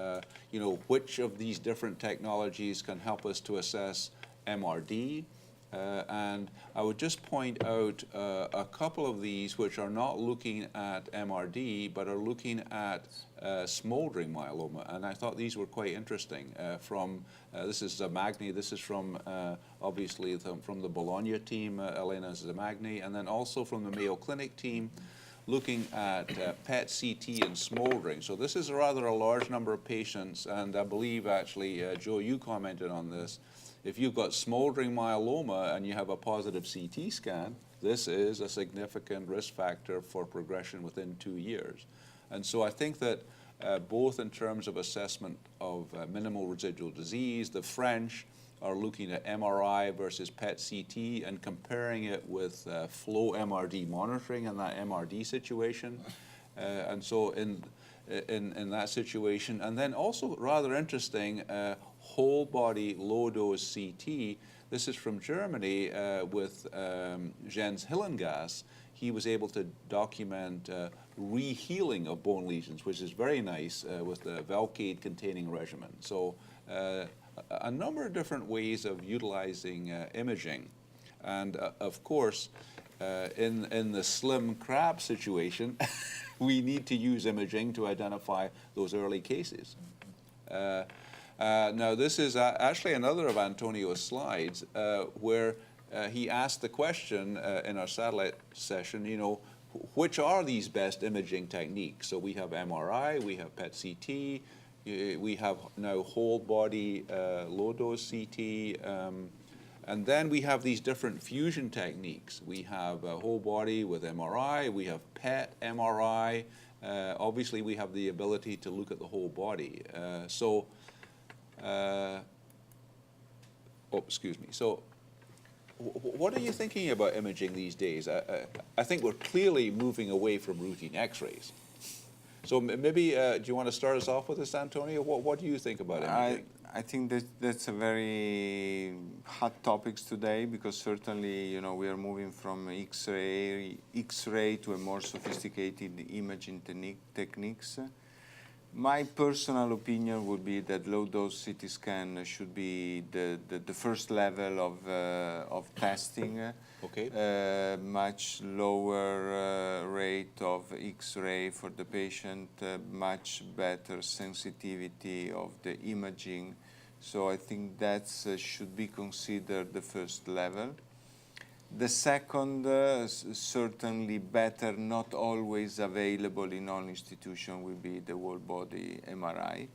you know, which of these different technologies can help us to assess MRD. And I would just point out a couple of these which are not looking at MRD, but are looking at smoldering myeloma. And I thought these were quite interesting. This is Zamagni, this is from, obviously, from the Bologna team, Elena Zamagni, and then also from the Mayo Clinic team, looking at PET-CT and smoldering. So this is rather a large number of patients, and I believe actually, Joe, you commented on this. If you've got smoldering myeloma and you have a positive CT scan, this is a significant risk factor for progression within 2 years. And so I think that both in terms of assessment of minimal residual disease, the French are looking at MRI versus PET-CT and comparing it with flow MRD monitoring in that MRD situation. And so in that situation, and then also rather interesting, whole body low dose CT. This is from Germany with Jens Hillengas. He was able to document re-healing of bone lesions, which is very nice with the Velcade containing regimen. So a number of different ways of utilizing imaging. And of course, in the slim crab situation, we need to use imaging to identify those early cases. Now, this is actually another of Antonio's slides where he asked the question in our satellite session, you know, which are these best imaging techniques? So we have MRI, we have PET-CT, we have now whole body low-dose CT, and then we have these different fusion techniques. We have whole body with MRI, we have PET MRI. Obviously, we have the ability to look at the whole body. So what are you thinking about imaging these days? I think we're clearly moving away from routine X-rays. So maybe, do you want to start us off with this, Antonio? What do you think about imaging? I think that's a very hot topics today, because certainly, you know, we are moving from X-ray to a more sophisticated imaging techniques. My personal opinion would be that low-dose CT scan should be the first level of testing. Okay. Much lower rate of X-ray for the patient, much better sensitivity of the imaging. So I think that should be considered the first level. The second, certainly better, not always available in all institutions, will be the whole body MRI,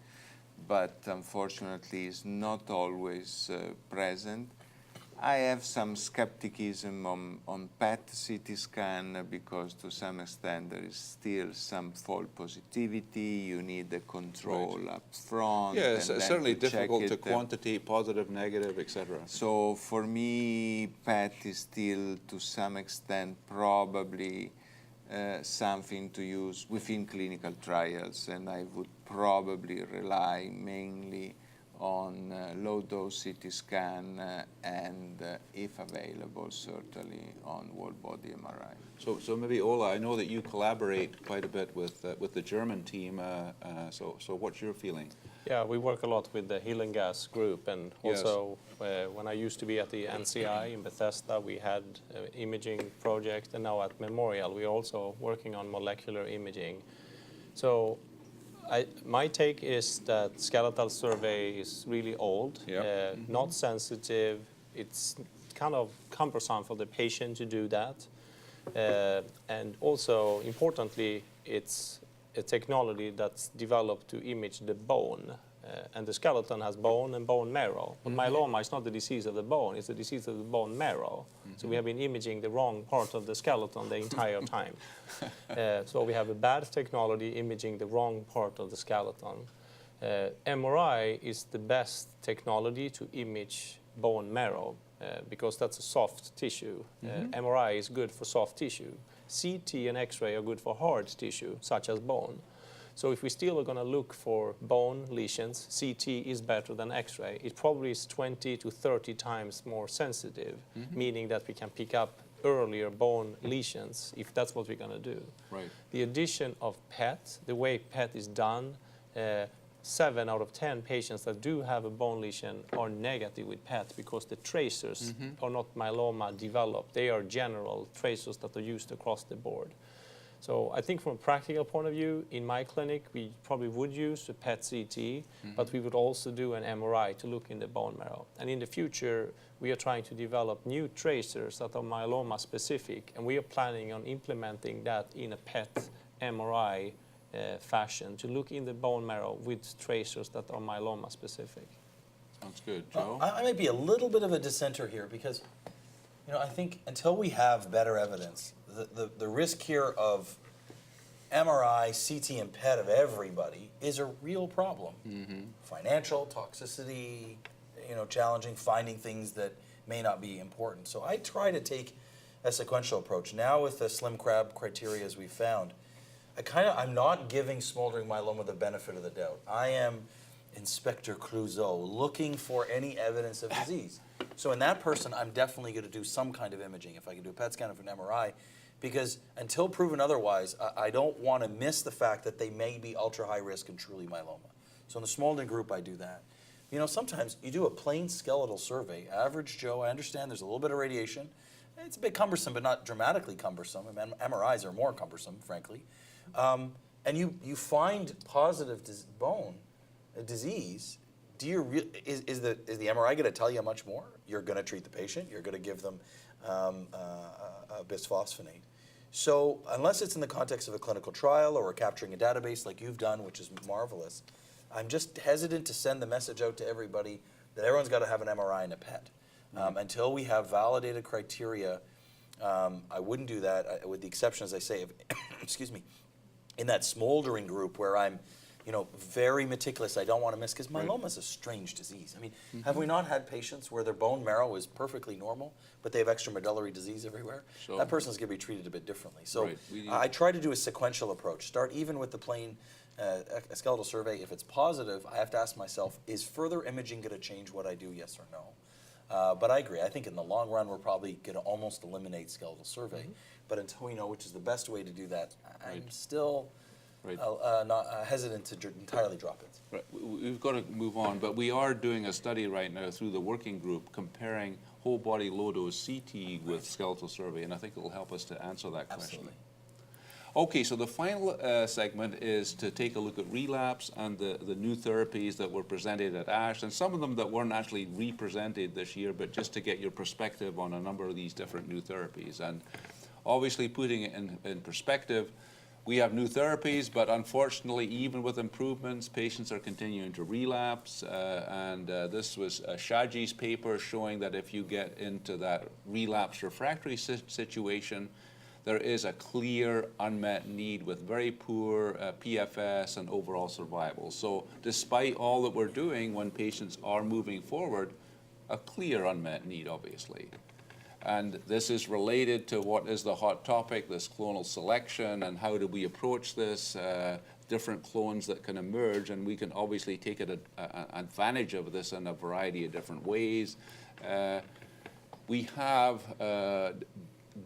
but unfortunately is not always present. I have some skepticism on PET-CT scan, because to some extent there is still some false positivity. You need the control up front. Yeah, it's certainly difficult to it. quantitate positive, negative, etc. So for me, PET is still to some extent probably something to use within clinical trials, and I would probably rely mainly on low-dose CT scan and, if available, certainly on whole-body MRI. So maybe Ola, I know that you collaborate quite a bit with the German team. So what's your feeling? Yeah, we work a lot with the Hillengas group, and also when I used to be at the NCI in Bethesda, we had an imaging project, and now at Memorial, we're also working on molecular imaging. So my take is that skeletal survey is really old, not sensitive. It's kind of cumbersome for the patient to do that. And also, importantly, it's a technology that's developed to image the bone. And the skeleton has bone and bone marrow. But myeloma is not the disease of the bone, it's the disease of the bone marrow. So we have been imaging the wrong part of the skeleton the entire time. So we have a bad technology imaging the wrong part of the skeleton. MRI is the best technology to image bone marrow. because that's a soft tissue. MRI is good for soft tissue. CT and X-ray are good for hard tissue, such as bone. So if we still are going to look for bone lesions, CT is better than X-ray. It probably is 20 to 30 times more sensitive, meaning that we can pick up earlier bone lesions if that's what we're going to do. Right. The addition of PET, the way PET is done, 7 out of 10 patients that do have a bone lesion are negative with PET because the tracers are not myeloma developed. They are general tracers that are used across the board. So I think from a practical point of view, in my clinic, we probably would use a PET CT, but we would also do an MRI to look in the bone marrow. And in the future, we are trying to develop new tracers that are myeloma specific, and we are planning on implementing that in a PET MRI fashion to look in the bone marrow with tracers that are myeloma specific. Sounds good. Joe? I might be a little bit of a dissenter here because, I think until we have better evidence, the risk here of MRI, CT, and PET of everybody is a real problem. Financial, toxicity, challenging, finding things that may not be important. So I try to take a sequential approach. Now with the slim crab criteria as we found, I'm not giving smoldering myeloma the benefit of the doubt. I am Inspector Clouseau looking for any evidence of disease. So in that person, I'm definitely going to do some kind of imaging, if I can do a PET scan or an MRI, because until proven otherwise, I don't want to miss the fact that they may be ultra high risk and truly myeloma. So in the smoldering group, I do that. Sometimes you do a plain skeletal survey. Average Joe, I understand there's a little bit of radiation. It's a bit cumbersome, but not dramatically cumbersome. I mean, MRIs are more cumbersome, frankly. And you find positive bone disease. Is the MRI going to tell you much more? You're going to treat the patient. You're going to give them bisphosphonate. So unless it's in the context of a clinical trial or capturing a database like you've done, which is marvelous, I'm just hesitant to send the message out to everybody that everyone's got to have an MRI and a PET. Until we have validated criteria, I wouldn't do that, with the exception, as I say, of, excuse me, in that smoldering group where I'm very meticulous. I don't want to miss, because myeloma is a strange disease. I mean, have we not had patients where their bone marrow is perfectly normal, but they have extramedullary disease everywhere? So, that person's going to be treated a bit differently. So right. I try to do a sequential approach. Start even with the plain a skeletal survey. If it's positive, I have to ask myself, is further imaging going to change what I do, yes or no? But I agree. I think in the long run, we're probably going to almost eliminate skeletal survey. But until we know which is the best way to do that, I'm still not hesitant to entirely drop it. Right. We've got to move on, but we are doing a study right now through the working group comparing whole body low-dose CT with skeletal survey, and I think it will help us to answer that question. Absolutely. Okay, so the final segment is to take a look at relapse and the new therapies that were presented at ASH, and some of them that weren't actually re-presented this year, but just to get your perspective on a number of these different new therapies. And obviously, putting it in perspective, we have new therapies, but unfortunately, even with improvements, patients are continuing to relapse. This was Shaji's paper showing that if you get into that relapse refractory situation, there is a clear unmet need with very poor PFS and overall survival. So despite all that we're doing when patients are moving forward, a clear unmet need, obviously. And this is related to what is the hot topic, this clonal selection, and how do we approach this, different clones that can emerge, and we can obviously take advantage of this in a variety of different ways. We have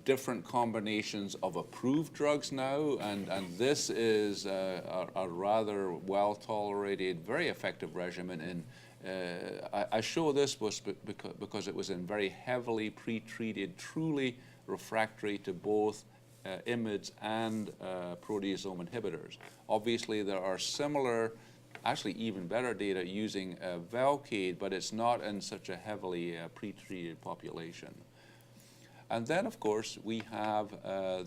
different combinations of approved drugs now, and this is a rather well-tolerated, very effective regimen. And I show this because it was in very heavily pre-treated, truly refractory to both IMiDs and proteasome inhibitors. Obviously, there are similar, actually even better data using Velcade, but it's not in such a heavily pre-treated population. And then, of course, we have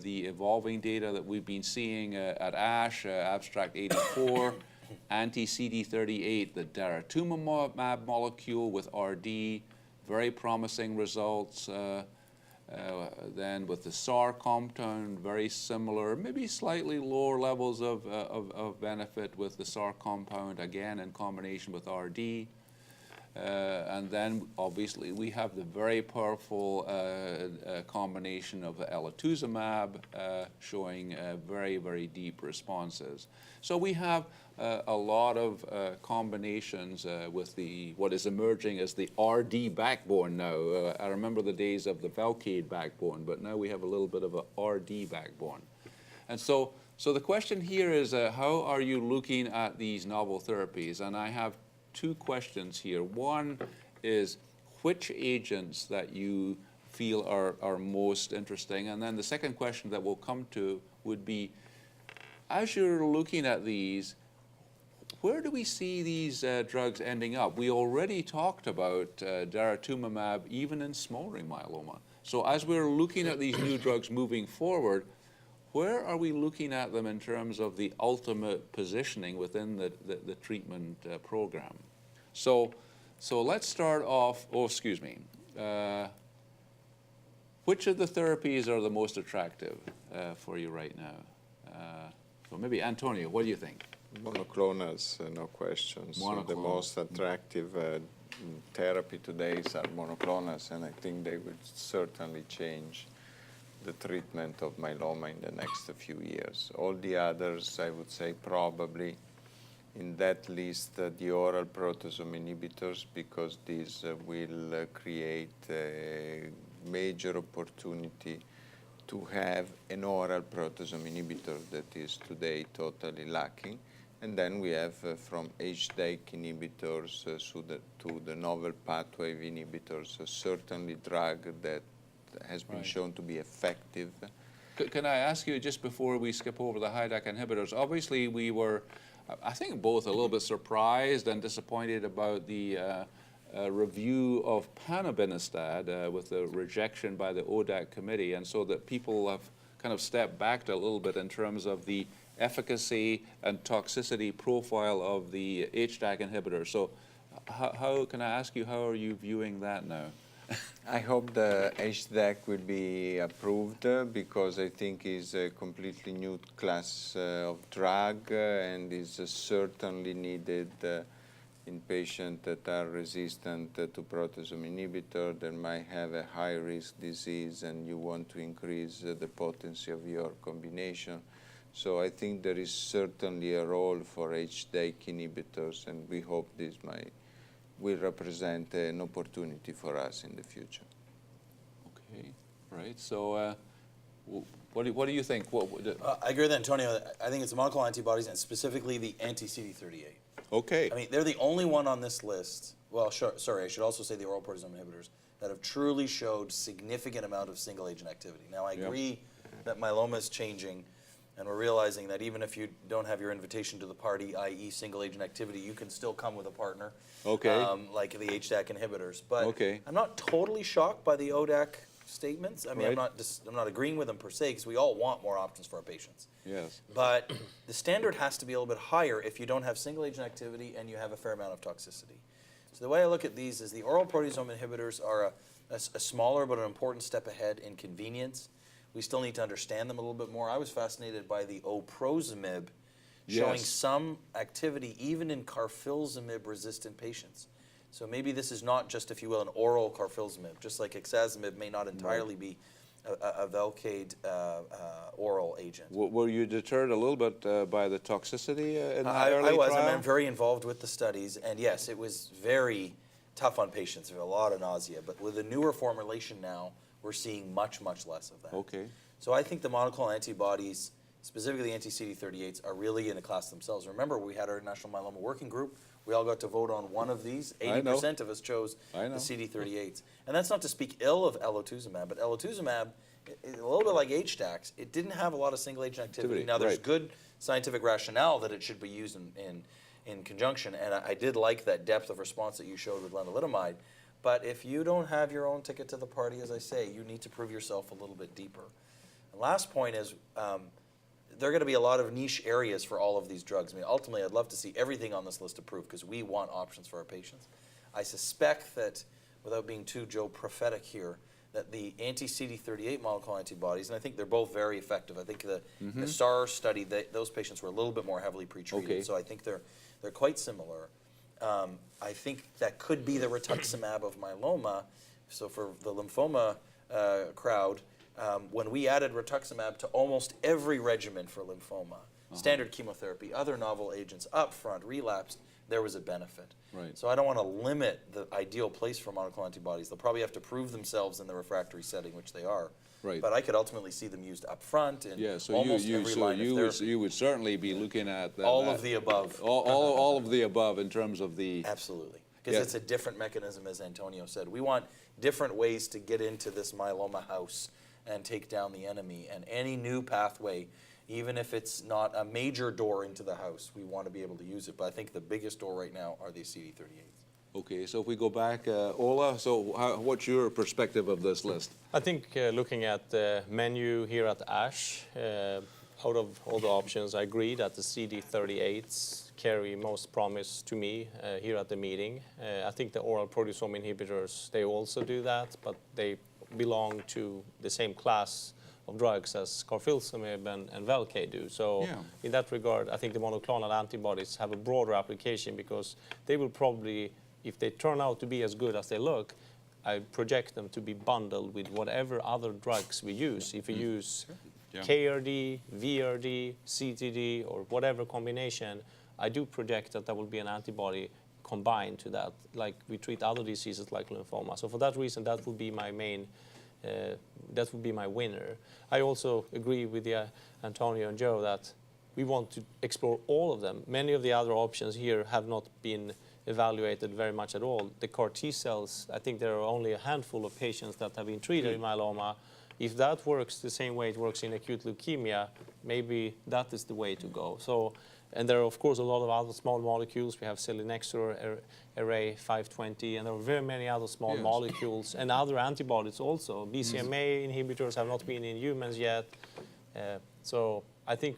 the evolving data that we've been seeing at ASH, Abstract 84, anti-CD38, the daratumumab molecule with RD, very promising results. Then with the SAR compound, very similar, maybe slightly lower levels of benefit with the SAR compound, again in combination with RD. And then obviously we have the very powerful combination of elotuzumab showing very, very deep responses. So we have a lot of combinations with what is emerging as the RD backbone now. I remember the days of the Velcade backbone, but now we have a little bit of a RD backbone. And so the question here is, how are you looking at these novel therapies? And I have two questions here. One is which agents that you feel are most interesting, and then the second question that we'll come to would be, as you're looking at these, where do we see these drugs ending up? We already talked about daratumumab even in smoldering myeloma. So as we're looking at these new drugs moving forward, where are we looking at them in terms of the ultimate positioning within the treatment program? So let's start off, which of the therapies are the most attractive for you right now? So maybe Antonio, what do you think? Monoclonals, no questions. So the most attractive therapy today are monoclonals, and I think they will certainly change the treatment of myeloma in the next few years. All the others, I would say, probably in that list, the oral proteasome inhibitors, because these will create a major opportunity to have an oral proteasome inhibitor that is today totally lacking. And then we have from HDAC inhibitors to the novel pathway inhibitors, certainly drug that has been shown to be effective. Can I ask you, just before we skip over the HDAC inhibitors, obviously we were, I think, both a little bit surprised and disappointed about the review of panobinostat with the rejection by the ODAC committee, and so that people have kind of stepped back a little bit in terms of the efficacy and toxicity profile of the HDAC inhibitor. So how can I ask you, how are you viewing that now? I hope the HDAC will be approved because I think it's a completely new class of drug and is certainly needed in patients that are resistant to proteasome inhibitor, that might have a high-risk disease, and you want to increase the potency of your combination. So I think there is certainly a role for HDAC inhibitors, and we hope this will represent an opportunity for us in the future. Okay, right. So what do you think? I agree with Antonio. I think it's the monoclonal antibodies and specifically the anti-CD38. Okay. I mean, they're the only one on this list. Well, sorry, I should also say the oral proteasome inhibitors that have truly showed significant amount of single-agent activity. Now, I agree that myeloma is changing, and we're realizing that even if you don't have your invitation to the party, i.e. single-agent activity, you can still come with a partner, like the HDAC inhibitors. But I'm not totally shocked by the ODAC statements. I mean, I'm not agreeing with them per se, because we all want more options for our patients. Yes. But the standard has to be a little bit higher if you don't have single-agent activity and you have a fair amount of toxicity. So the way I look at these is the oral proteasome inhibitors are a smaller but an important step ahead in convenience. We still need to understand them a little bit more. I was fascinated by the oprozumib showing some activity even in carfilzomib-resistant patients. So maybe this is not just, if you will, an oral carfilzomib, just like ixazomib may not entirely be a Velcade oral agent. Were you deterred a little bit by the toxicity in that I early was. trial? I'm very involved with the studies, and yes, it was very tough on patients. There was a lot of nausea, but with a newer formulation now, we're seeing much, much less of that. Okay. So I think the monoclonal antibodies, specifically the anti-CD38s, are really in a class themselves. Remember, we had our National Myeloma Working Group. We all got to vote on one of these. 80% of us chose the CD38s. And that's not to speak ill of elotuzumab, but elotuzumab, a little bit like HDACs, it didn't have a lot of single-agent activity. Now, there's good scientific rationale that it should be used in conjunction, and I did like that depth of response that you showed with lenalidomide. But if you don't have your own ticket to the party, as I say, you need to prove yourself a little bit deeper. The last point is there are going to be a lot of niche areas for all of these drugs. I mean, ultimately, I'd love to see everything on this list approved because we want options for our patients. I suspect that, without being too prophetic here, that the anti-CD38 monoclonal antibodies, and I think they're both very effective. I think the SAR study, those patients were a little bit more heavily pretreated, so I think they're quite similar. I think that could be the rituximab of myeloma. So for the lymphoma crowd, when we added rituximab to almost every regimen for lymphoma, standard chemotherapy, other novel agents, upfront, relapsed, there was a benefit. Right. So I don't want to limit the ideal place for monoclonal antibodies. They'll probably have to prove themselves in the refractory setting, which they are. Right. But I could ultimately see them used upfront in Yeah, so almost every line of therapy. you would certainly be looking at that, All of the above. all of the above in terms of the Absolutely. Because Yeah. it's a different mechanism, as Antonio said. We want different ways to get into this myeloma house and take down the enemy. And any new pathway, even if it's not a major door into the house, we want to be able to use it. But I think the biggest door right now are these CD38s. Okay, so if we go back, Ola, so what's your perspective of this list? I think looking at the menu here at ASH, out of all the options, I agree that the CD38s carry most promise to me here at the meeting. I think the oral proteasome inhibitors, they also do that, but they belong to the same class of drugs as carfilzomib and Velcade do. So Yeah. in that regard, I think the monoclonal antibodies have a broader application because they will probably, if they turn out to be as good as they look, I project them to be bundled with whatever other drugs we use. If we use Yeah. KRD, VRD, CTD, or whatever combination, I do project that there will be an antibody combined to that, like we treat other diseases like lymphoma. So for that reason, that would be my main, that would be my winner. I also agree with Antonio and Joe that we want to explore all of them. Many of the other options here have not been evaluated very much at all. The CAR T cells, I think there are only a handful of patients that have been treated in myeloma. If that works the same way it works in acute leukemia, maybe that is the way to go. So, and there are of course a lot of other small molecules. We have selinexor, array 520, and there are very many other small Yes. molecules and other antibodies also. BCMA inhibitors have not been in humans yet. So I think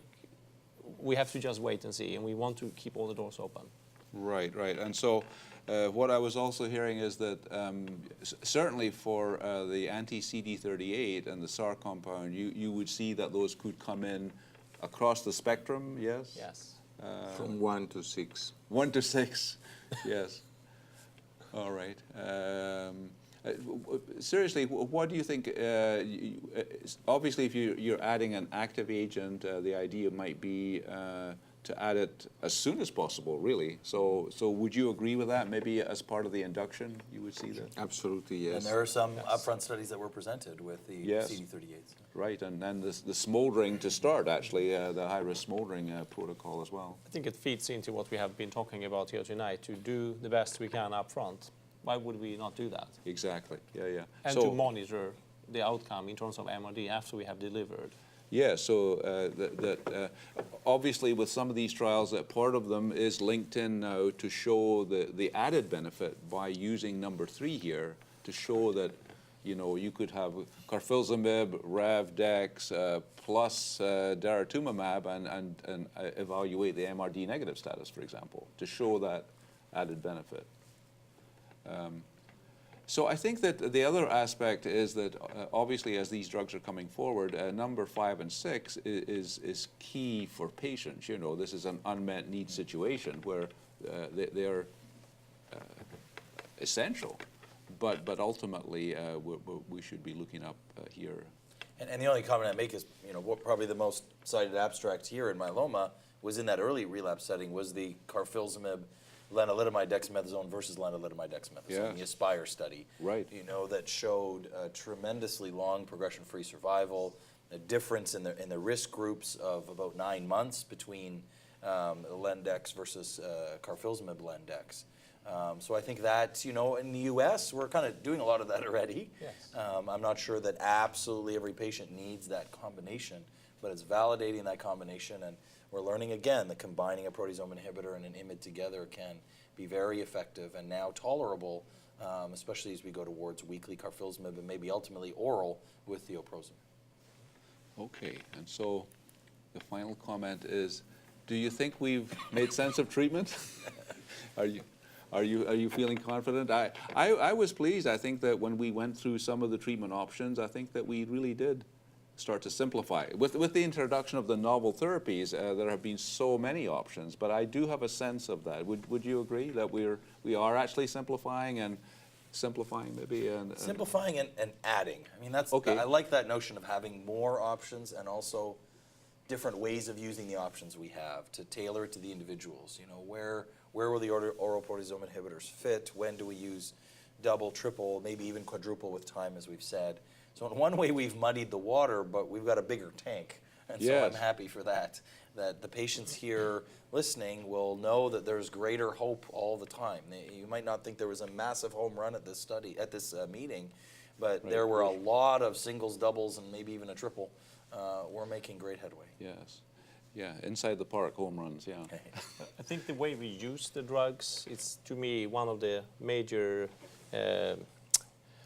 we have to just wait and see, and we want to keep all the doors open. Right, right. And so what I was also hearing is that certainly for the anti-CD38 and the SAR compound, you would see that those could come in across the spectrum, yes? Yes. From 1 to 6. 1 to 6, yes. All right. Seriously, what do you think? Obviously, if you're adding an active agent, the idea might be to add it as soon as possible, really. So would you agree with that? Maybe as part of the induction, you would see that? Absolutely, yes. And there are some upfront studies that were presented with the Yes. CD38s. Right, and then the smoldering to start, actually, the high-risk smoldering protocol as well. I think it feeds into what we have been talking about here tonight, to do the best we can up front. Why would we not do that? Exactly, yeah, yeah. And to monitor the outcome in terms of MRD after we have delivered. Yeah, so obviously with some of these trials, that part of them is linked in now to show the added benefit by using number 3 here to show that, you know, you could have carfilzomib, Rev-Dex, plus daratumumab and evaluate the MRD negative status, for example, to show that added benefit. So I think that the other aspect is that obviously as these drugs are coming forward, number 5 and 6 is key for patients. You know, this is an unmet need situation where they're essential, but ultimately we should be looking up here. And the only comment I make is, you know, what probably the most cited abstract here in myeloma was in that early relapse setting was the carfilzomib lenalidomide dexamethasone versus lenalidomide dexamethasone, Yes. the ASPIRE study. Right. You know, that showed a tremendously long progression-free survival, a difference in the risk groups of about 9 months between Lendex versus carfilzomib Lendex. So I think that, you know, in the U.S., we're kind of doing a lot of that already. Yes. I'm not sure that absolutely every patient needs that combination, but it's validating that combination, and we're learning again that combining a proteasome inhibitor and an IMiD together can be very effective and now tolerable, especially as we go towards weekly carfilzomib and maybe ultimately oral with theoprosumab. Okay, and so the final comment is, do you think we've made sense of treatment? Are you feeling confident? I was pleased. I think that when we went through some of the treatment options, I think that we really did start to simplify. With the introduction of the novel therapies, there have been so many options, but I do have a sense of that. Would you agree that we are actually simplifying maybe? Simplifying and adding. I mean, that's Okay. I like that notion of having more options and also different ways of using the options we have to tailor it to the individuals. You know, where will the oral proteasome inhibitors fit? When do we use double, triple, maybe even quadruple with time, as we've said? So in one way, we've muddied the water, but we've got a bigger tank, and so Yes. I'm happy for that. That the patients here listening will know that there's greater hope all the time. You might not think there was a massive home run at this meeting, but there were a lot of singles, doubles, and maybe even a triple. We're making great headway. Yes. Yeah, inside the park, home runs, yeah. I think the way we use the drugs, it's to me one of the major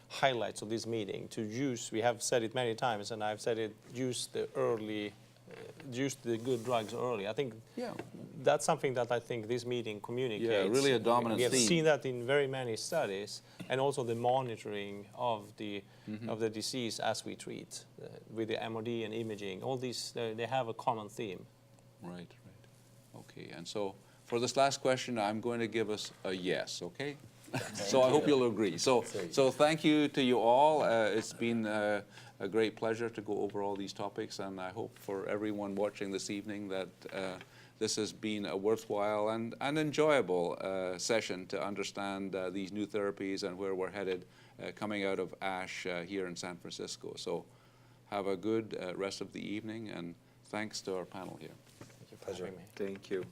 highlights of this meeting. To use, we have said it many times, and I've said it, use the good drugs early. I think Yeah. that's something that I think this meeting communicates. Yeah, really a dominant We have theme. seen that in very many studies, and also the monitoring of the disease as we treat with the MRD and imaging. All these they have a common theme. Right. Okay, and so for this last question, I'm going to give us a yes, okay? So I hope you'll agree. So thank you to you all. It's been a great pleasure to go over all these topics, and I hope for everyone watching this evening that this has been a worthwhile and enjoyable session to understand these new therapies and where we're headed coming out of ASH here in San Francisco. So have a good rest of the evening, and thanks to our panel here. Thank you for having me. Thank you.